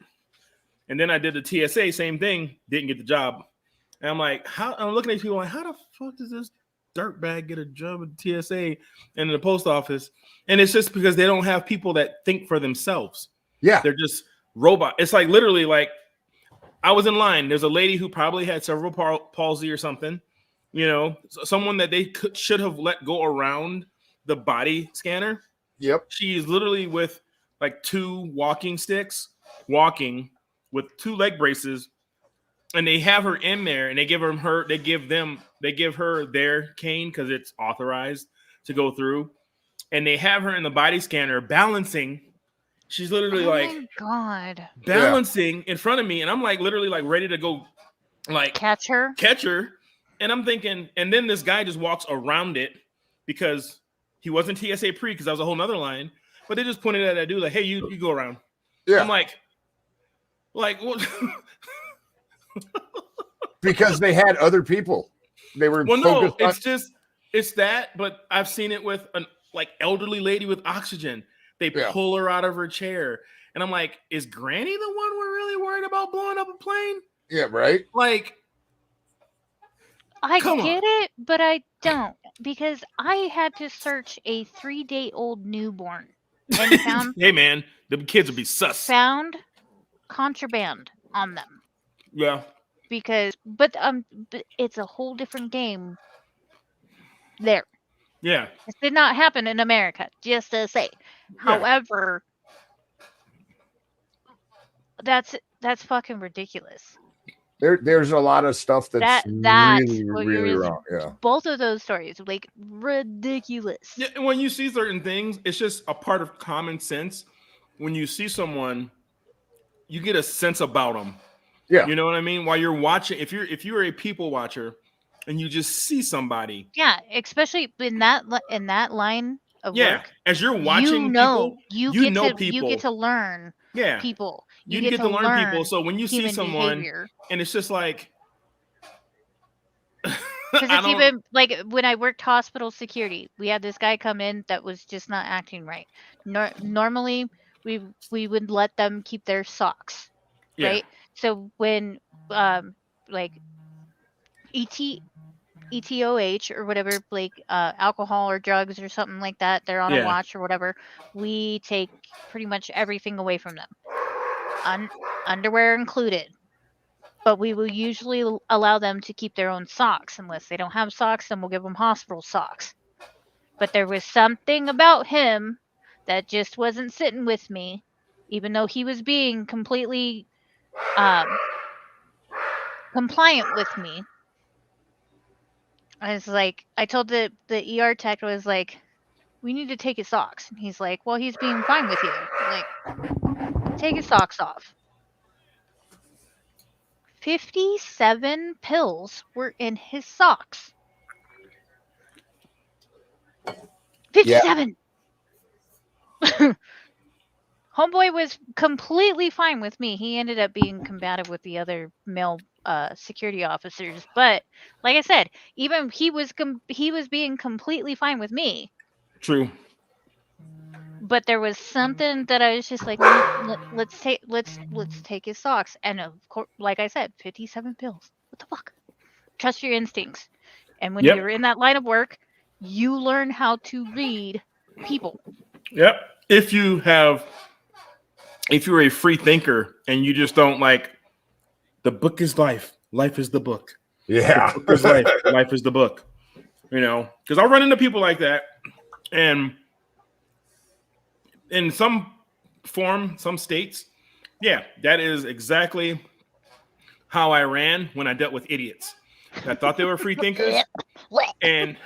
And then I did the TSA, same thing, didn't get the job. And I'm like, I'm looking at these people like, how the fuck does this dirtbag get a job at the TSA and in the post office? And it's just because they don't have people that think for themselves. Yeah. They're just robot. It's like literally like I was in line. There's a lady who probably had cerebral palsy or something, someone that they should have let go around the body scanner. Yep. She's literally with like 2 walking sticks, walking with 2 leg braces, and they have her in there, and they give her their cane because it's authorized to go through, and they have her in the body scanner balancing. She's literally oh like my god, balancing in front of me, and I'm like literally like ready to go, like catch her. And I'm thinking, and then this guy just walks around it because he wasn't TSA pre because that was a whole nother line, but they just pointed at that dude like, hey, you go around. Yeah. I'm like what? Because they had other people. They were Well, no, focused on. it's that, but I've seen it with an like elderly lady with oxygen. They Yeah. pull her out of her chair, and I'm like, is Granny the one we're really worried about blowing up a plane? Yeah, right. Like, I Come get it, but I don't, because I had to search a 3-day-old newborn and hey man, the kids would be sus. found contraband on them. Yeah, But it's a whole different game there. yeah. This did not happen in America, just to say. However, that's fucking ridiculous. There's a lot of stuff that's That's really, what really you're- wrong. Yeah. Both of those stories, like, ridiculous. Yeah, and when you see certain things, it's just a part of common sense. When you see someone, you get a sense about them. Yeah. You know what I mean? While you're watching, if you're a people watcher and you just see somebody, Yeah, especially in that line of work. as you're watching people, you get to learn yeah, people. you get to learn people. So when you see human someone behavior. and it's just like, Because it's even like when I worked hospital security, we had this guy come in that was just not acting right. Normally, we would let them keep their socks, yeah, right? So when like ETOH or whatever, like alcohol or drugs or something like that, they're on Yeah. a watch or whatever, we take pretty much everything away from them, underwear included. But we will usually allow them to keep their own socks. Unless they don't have socks, then we'll give them hospital socks. But there was something about him that just wasn't sitting with me, even though he was being completely compliant with me. I was like, I told the ER tech, I was like, we need to take his socks. And he's like, well, he's being fine with you. I'm like, take his socks off. 57 pills were in his socks. 57. Homeboy was completely fine with me. He ended up being combative with the other male security officers, but like I said, even he was being completely fine with me. True. But there was something that I was just like, let's take his socks, and of course, like I said, 57 pills. What the fuck? Trust your instincts, and when Yep. you're in that line of work, you learn how to read people. Yep. If you're a free thinker and you just don't like, the book is life. Life is the book. Yeah. The book is life. Life is the book. You know, because I'll run into people like that, and in some form, some states, yeah, that is exactly how I ran when I dealt with idiots that thought they were free thinkers. And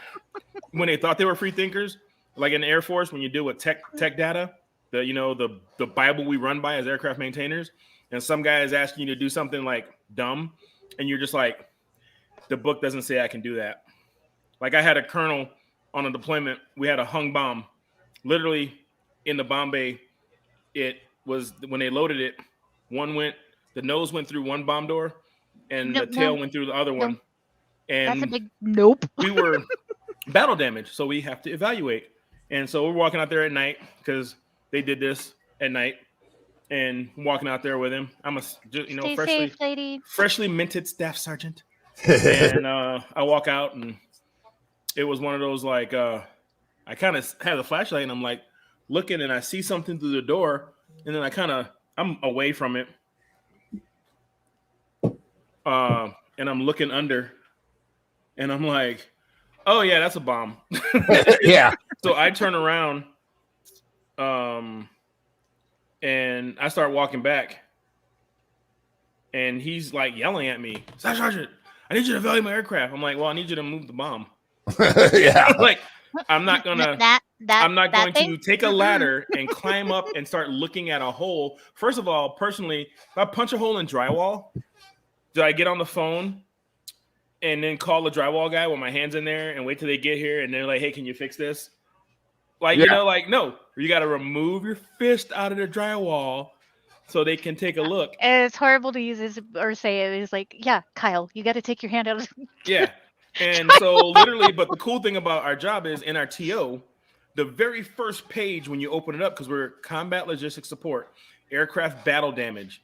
when they thought they were free thinkers, like in the Air Force, when you deal with tech data, the Bible we run by as aircraft maintainers, and some guy is asking you to do something like dumb, and you're just like, the book doesn't say I can do that. Like I had a colonel on a deployment. We had a hung bomb, literally in the bomb bay. It was when they loaded it. The nose went through one bomb door, and the tail went through the other one. And that's a big nope. We were battle damage, so we have to evaluate. And so we're walking out there at night because they did this at night, and walking out there with him. I'm Stay safe, lady. Freshly minted staff sergeant, and I walk out, and it was one of those like I kind of had a flashlight, and I'm like looking, and I see something through the door, and then I'm away from it, and I'm looking under, and I'm like, oh yeah, that's a bomb. Yeah. So I turn around, and I start walking back, and he's like yelling at me, Staff Sergeant, I need you to evaluate my aircraft. I'm like, well, I need you to move the bomb. Yeah. Like, I'm not going to take a ladder and climb up and start looking at a hole. First of all, personally, if I punch a hole in drywall, do I get on the phone and then call the drywall guy with my hands in there and wait till they get here and they're like, hey, can you fix this? Like, no, you got to remove your fist out of the drywall so they can take a look. And it's horrible to use this or say it. It's like, yeah, Kyle, you got to take your hand out of Yeah. And so literally, but the cool thing about our job is in our TO, the very first page when you open it up, because we're combat logistics support, aircraft battle damage,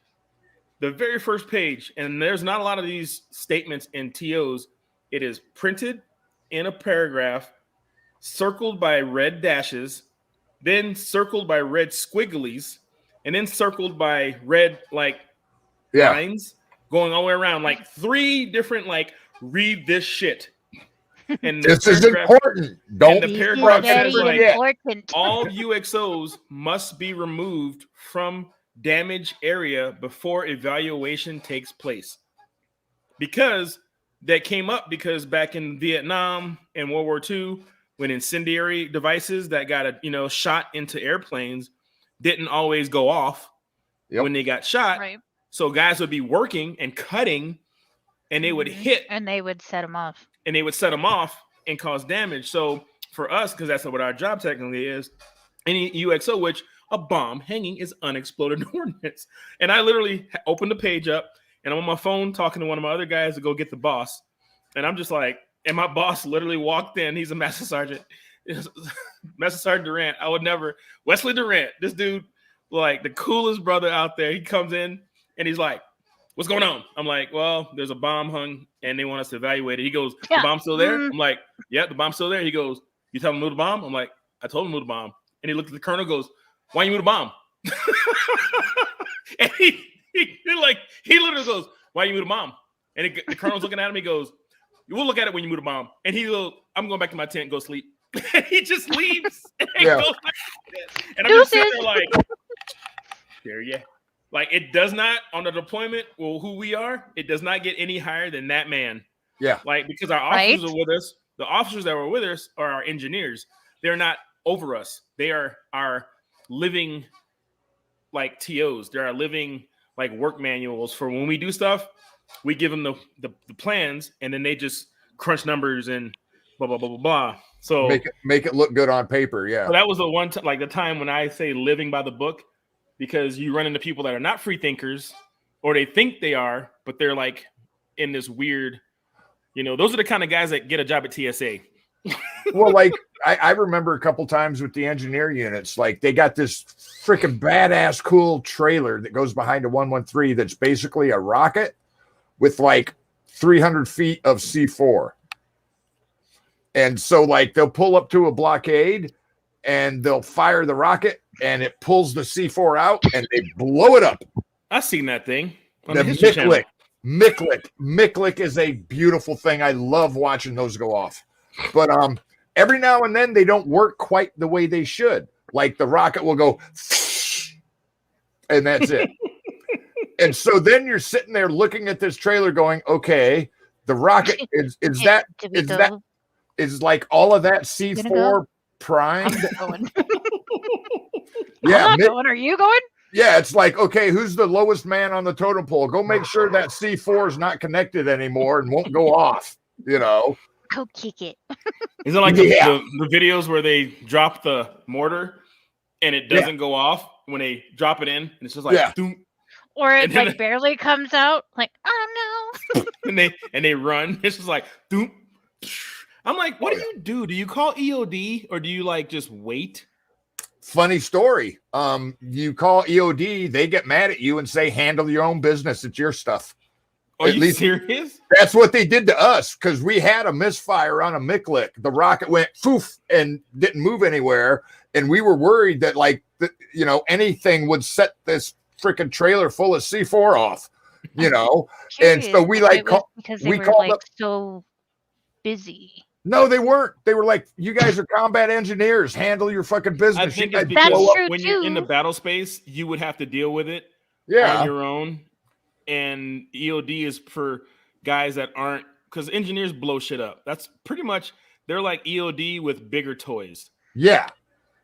the very first page, and there's not a lot of these statements in TOs, it is printed in a paragraph, circled by red dashes, then circled by red squigglies, and then circled by red lines going all the way around, like 3 different read this shit. And this is important. Don't the paragraph says important. All UXOs must be removed from damage area before evaluation takes place. Because that came up because back in Vietnam and World War II, when incendiary devices that got shot into airplanes didn't always go off when they got shot. Right. So guys would be working and cutting, and they would hit, and they would set them off. And cause damage. So for us, because that's what our job technically is, any UXO, which a bomb hanging is unexploded ordnance. And I literally opened the page up, and I'm on my phone talking to one of my other guys to go get the boss. And I'm just like, and my boss literally walked in. He's a master sergeant. Master Sergeant Durant. I would never. Wesley Durant, this dude, like the coolest brother out there. He comes in and he's like, what's going on? I'm like, well, there's a bomb hung and they want us to evaluate it. He goes, the bomb's still there? I'm like, yeah, the bomb's still there. He goes, you tell him to move the bomb? I'm like, I told him to move the bomb. And he looked at the colonel, goes, why you move the bomb? And he literally goes, why you move the bomb? And the colonel's looking at him. He goes, we'll look at it when you move the bomb. And he goes, I'm going back to my tent, go sleep. And he just leaves and goes back to this. And I'm just sitting there like, there you Like it does not on the deployment. Well, who we are, it does not get any higher than that man. Yeah. Like because our officers are with us. The officers that were with us are our engineers. They're not over us. They are our living like TOs. They're our living like work manuals for when we do stuff. We give them the plans, and then they just crunch numbers and blah blah blah blah blah. So make it look good on paper. Yeah. So that was the one like the time when I say living by the book, because you run into people that are not free thinkers, or they think they are, but they're like in this weird. Those are the kind of guys that get a job at TSA. Well, like I remember a couple times with the engineer units, like they got this freaking badass cool trailer that goes behind a 113 that's basically a rocket with like 300 feet of C4. And so like they'll pull up to a blockade and they'll fire the rocket and it pulls the C4 out and they blow it up. I've seen that thing on the History Channel. Miklik is a beautiful thing. I love watching those go off. But every now and then they don't work quite the way they should. Like the rocket will go and that's it. And so then you're sitting there looking at this trailer going, okay, the rocket is like all of that C4 primed. Yeah. I'm not going. Are you going? Yeah, it's like, okay, who's the lowest man on the totem pole? Go make sure that C4 is not connected anymore and won't go off, Go kick it. Is it like the videos where they drop the mortar and it doesn't go off when they drop it in? And it's just like, doom. Or it like barely comes out. Like, oh no. and they run. It's just like, doom. I'm like, what do you do? Do you call EOD or do you like just wait? Funny story. You call EOD, they get mad at you and say, handle your own business. It's your stuff. Are you serious? That's what they did to us because we had a misfire on a Miklik. The rocket went poof and didn't move anywhere. And we were worried that like, anything would set this freaking trailer full of C4 off, and so we like, because they were like so busy. No, they weren't. They were like, you guys are combat engineers. Handle your fucking business. I think it's because when you're in the battle space, you would have to deal with it on your own. And EOD is for guys that aren't, because engineers blow shit up. That's pretty much, they're like EOD with bigger toys. Yeah.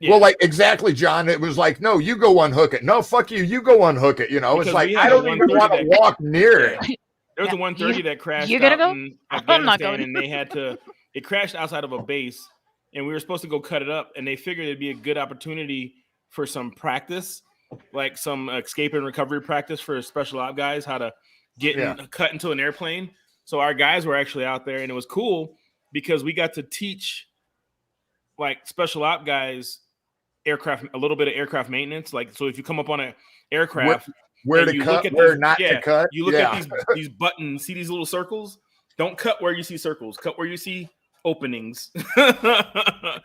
Well, like, exactly, John. It was like, no, you go unhook it. No, fuck you. You go unhook it. Because it's like, I don't even want to walk near it. There was a 130 that crashed you gonna go? in Afghanistan, and they had to, it crashed outside of a base, and we were supposed to go cut it up, and they figured it'd be a good opportunity for some practice, like some escape and recovery practice for special op guys, how to get cut into an airplane. So our guys were actually out there, and it was cool because we got to teach like special op guys a little bit of aircraft maintenance. Like, so if you come up on an aircraft, where to cut, where not to cut. You look at these buttons, see these little circles? Don't cut where you see circles. Cut where you see openings. Because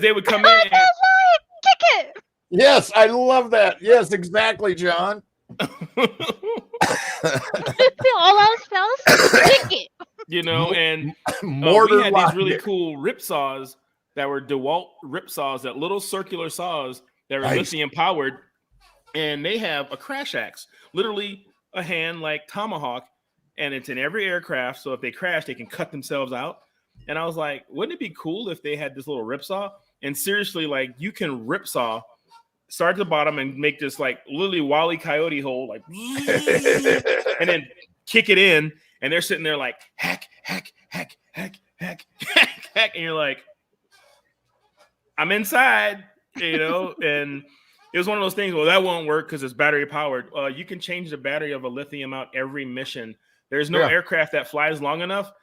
they would come in and kick it. Yes, I love that. Yes, exactly, John. All else fails, kick it. And mortar we had these really cool rip saws that were DeWalt rip saws, that little circular saws that were lithium powered, and they have a crash axe, literally a hand like tomahawk, and it's in every aircraft. So if they crash, they can cut themselves out. And I was like, wouldn't it be cool if they had this little rip saw? And seriously, like, you can rip saw, start at the bottom and make this like literally Wile E. Coyote hole, like, and then kick it in, and they're sitting there like hack, hack, hack, hack, hack, hack, hack, and you're like, I'm inside, and it was one of those things. Well, that won't work because it's battery powered. You can change the battery of a lithium out every mission. There's no aircraft that flies long enough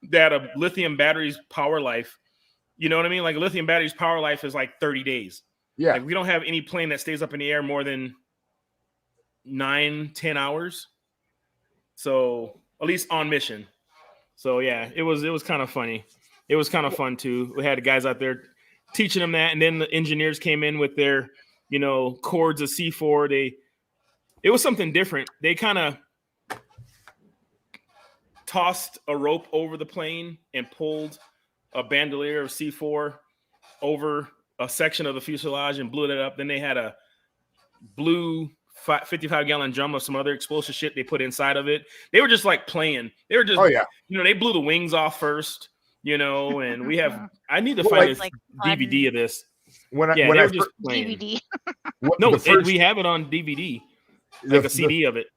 that a lithium battery's power life, you know what I mean? Like a lithium battery's power life is like 30 days. Yeah. Like we don't have any plane that stays up in the air more than 9-10 hours. So at least on mission. So yeah, it was kind of funny. It was kind of fun too. We had guys out there teaching them that, and then the engineers came in with their, cords of C4. It was something different. They kind of tossed a rope over the plane and pulled a bandolier of C4 over a section of the fuselage and blew it up. Then they had a blue 55-gallon drum of some other explosive shit they put inside of it. They were just like playing. They were just, they blew the wings off first, and we have. I need to find a DVD of this. When I were just playing. DVD. We have it on DVD, like a CD of it.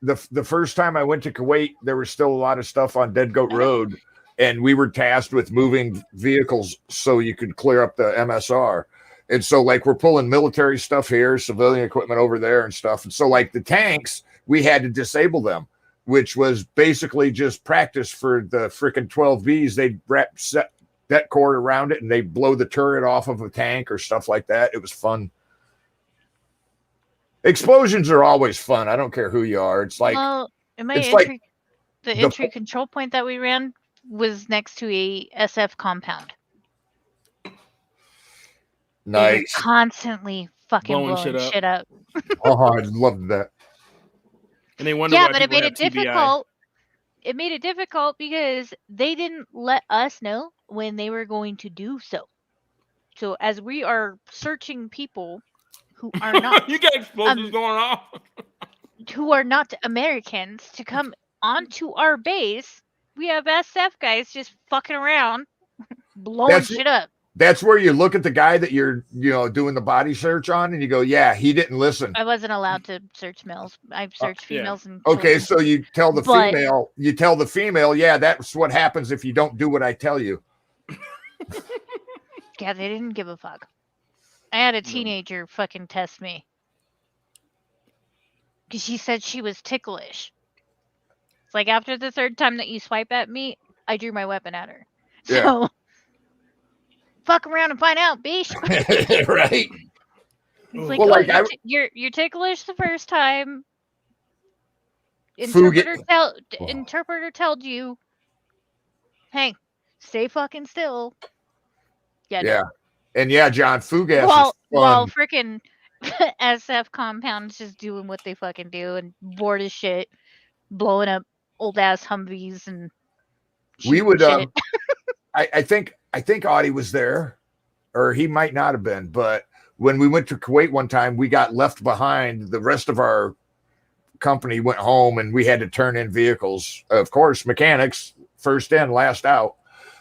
The first time I went to Kuwait, there was still a lot of stuff on Dead Goat Road, and we were tasked with moving vehicles so you could clear up the MSR. And so, like, we're pulling military stuff here, civilian equipment over there and stuff. And so, like, the tanks, we had to disable them, which was basically just practice for the freaking 12Bs. They'd set that cord around it and they blow the turret off of a tank or stuff like that. It was fun. Explosions are always fun. I don't care who you are. It's like, the entry control point that we ran was next to a SF compound. Nice. Constantly fucking blowing shit up. Oh, I loved that. And they wonder but it made it difficult. It made it difficult because they didn't let us know when they were going to do so. So as we are searching people who are not you got explosives going off. who are not Americans to come onto our base, we have SF guys just fucking around blowing shit up. That's where you look at the guy that you're, doing the body search on, and you go, "Yeah, he didn't listen." I wasn't allowed to search males. I've searched females and okay, so you tell the female, "Yeah, that's what happens if you don't do what I tell you." Yeah, they didn't give a fuck. I had a teenager fucking test me because she said she was ticklish. It's like after the third time that you swipe at me, I drew my weapon at her. So. Fuck around and find out, bitch. Right. It's like, you're ticklish the first time. Interpreter told you, hey, stay fucking still. Yeah. And John, Fugas while freaking SF compounds just doing what they fucking do and bored as shit, blowing up old ass Humvees and we would shit. I think Audie was there, or he might not have been. But when we went to Kuwait one time, we got left behind. The rest of our company went home, and we had to turn in vehicles. Of course, mechanics, first in, last out.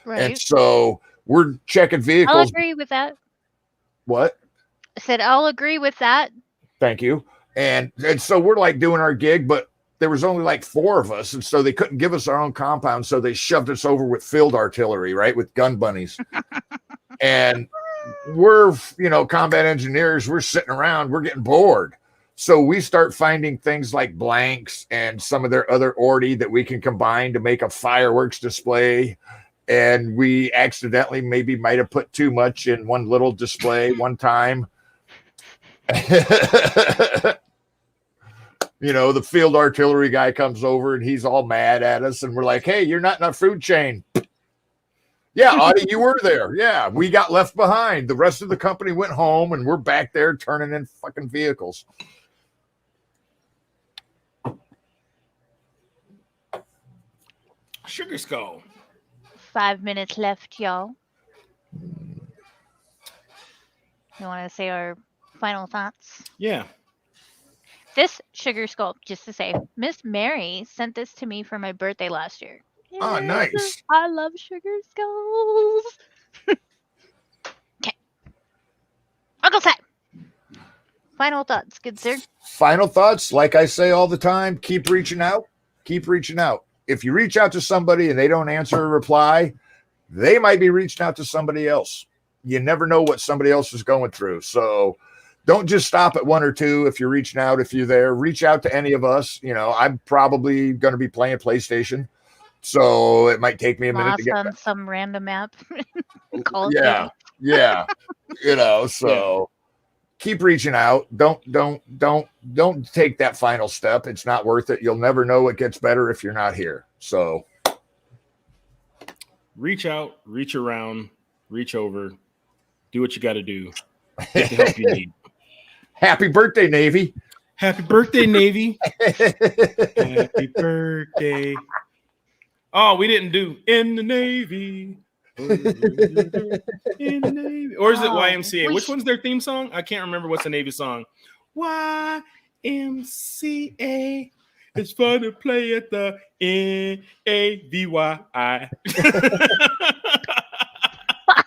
Right. And so we're checking vehicles. I'll agree with that. What? I said I'll agree with that. Thank you. And so we're like doing our gig, but there was only like 4 of us, and so they couldn't give us our own compound, so they shoved us over with field artillery, right, with gun bunnies. And we're, combat engineers, we're sitting around, we're getting bored. So we start finding things like blanks and some of their other orty that we can combine to make a fireworks display. And we accidentally might have put too much in one little display one time. The field artillery guy comes over and he's all mad at us, and we're like, "Hey, you're not in our food chain." Yeah, Audie, you were there. Yeah, we got left behind. The rest of the company went home, and we're back there turning in fucking vehicles. Sugar Skull. 5 minutes left, y'all. You want to say our final thoughts? Yeah. This Sugar Skull, just to say, Miss Mary sent this to me for my birthday last year. Oh, nice. I love Sugar Skulls. Okay. Uncle Sam. Final thoughts, good sir. Final thoughts, like I say all the time, keep reaching out. Keep reaching out. If you reach out to somebody and they don't answer or reply, they might be reaching out to somebody else. You never know what somebody else is going through. So don't just stop at 1 or 2 if you're reaching out. If you're there, reach out to any of us. I'm probably going to be playing PlayStation, so it might take me a minute to get on some random app. Yeah. So keep reaching out. Don't take that final step. It's not worth it. You'll never know what gets better if you're not here. So reach out, reach around, reach over, do what you got to do. Get the help you need. Happy birthday, Navy. Happy birthday, Navy. Happy birthday. Oh, we didn't do in the Navy. In the Navy. Or is it YMCA? Which one's their theme song? I can't remember what's the Navy song. YMCA. It's fun to play at the NAVY.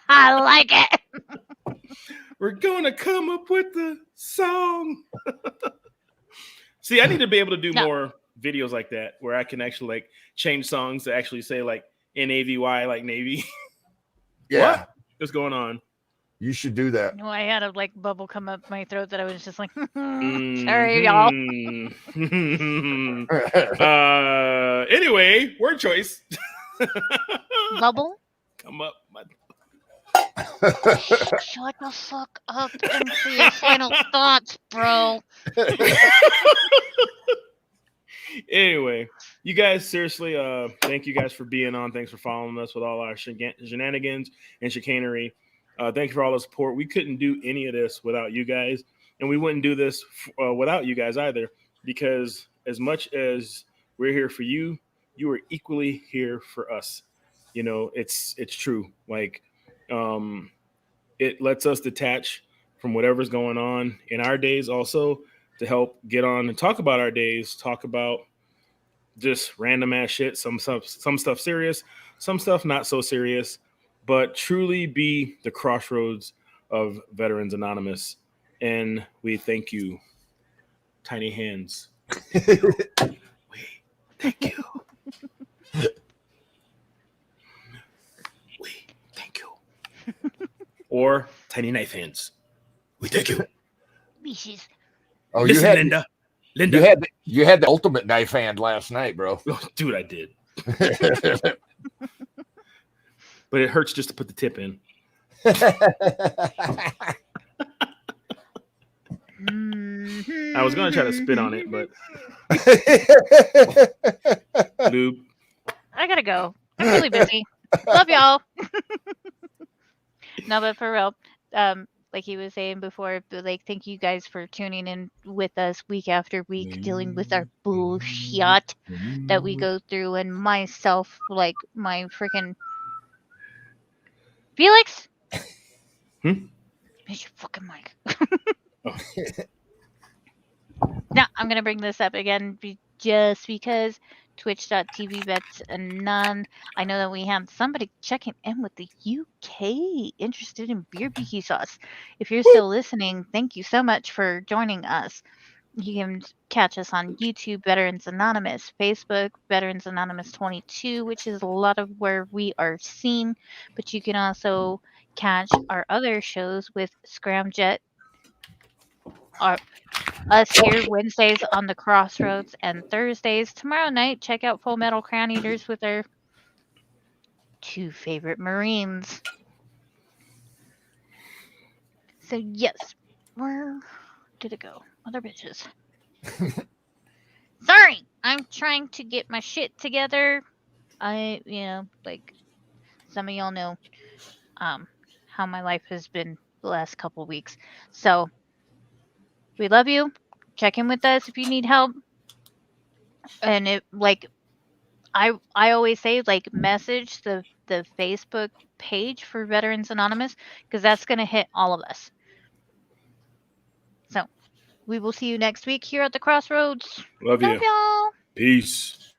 I like it. We're gonna come up with the song. See, I need to be able to do No. more videos like that where I can actually like change songs to actually say like NAVY, like Navy. Yeah, What's going on? you should do that. No, I had a like bubble come up my throat that I was just like, sorry, y'all. Mhm. Anyway, word choice. Bubble. Come up. My... Shut the fuck up and say your final thoughts, bro. Anyway, you guys, seriously, thank you guys for being on. Thanks for following us with all our shenanigans and chicanery. Thank you for all the support. We couldn't do any of this without you guys, and we wouldn't do this without you guys either, because as much as we're here for you, you are equally here for us. You know, it's true. Like, it lets us detach from whatever's going on in our days also to help get on and talk about our days, talk about just random ass shit, some stuff serious, some stuff not so serious, but truly be the crossroads of Veterans Anonymous. And we thank you. Tiny hands. We thank you. We thank you. Or tiny knife hands. We thank you. Species. Oh, Listen, Linda. you had the ultimate knife hand last night, bro. Oh, dude, I did. But it hurts just to put the tip in. I was gonna try to spit on it, but lube. I gotta go. I'm really busy. Love y'all. No, but for real, like he was saying before, but like thank you guys for tuning in with us week after week, dealing with our bullshit that we go through, and myself, like my freaking Felix. Where's your fucking mic? Now I'm gonna bring this up again just because twitch.tv bets and none. I know that we have somebody checking in with the UK interested in beer biki sauce. If you're still listening, thank you so much for joining us. You can catch us on YouTube, Veterans Anonymous, Facebook, Veterans Anonymous 22, which is a lot of where we are seen. But you can also catch our other shows with Scramjet, us here Wednesdays on the Crossroads, and Thursdays. Tomorrow night, check out Full Metal Crown Eaters with our two favorite Marines. So yes, where did it go? Other bitches. Sorry, I'm trying to get my shit together. Like some of y'all know, how my life has been the last couple weeks. So we love you. Check in with us if you need help. And it like I always say, like, message the Facebook page for Veterans Anonymous, because that's going to hit all of us. So we will see you next week here at the Crossroads. Love you. Love y'all. Peace.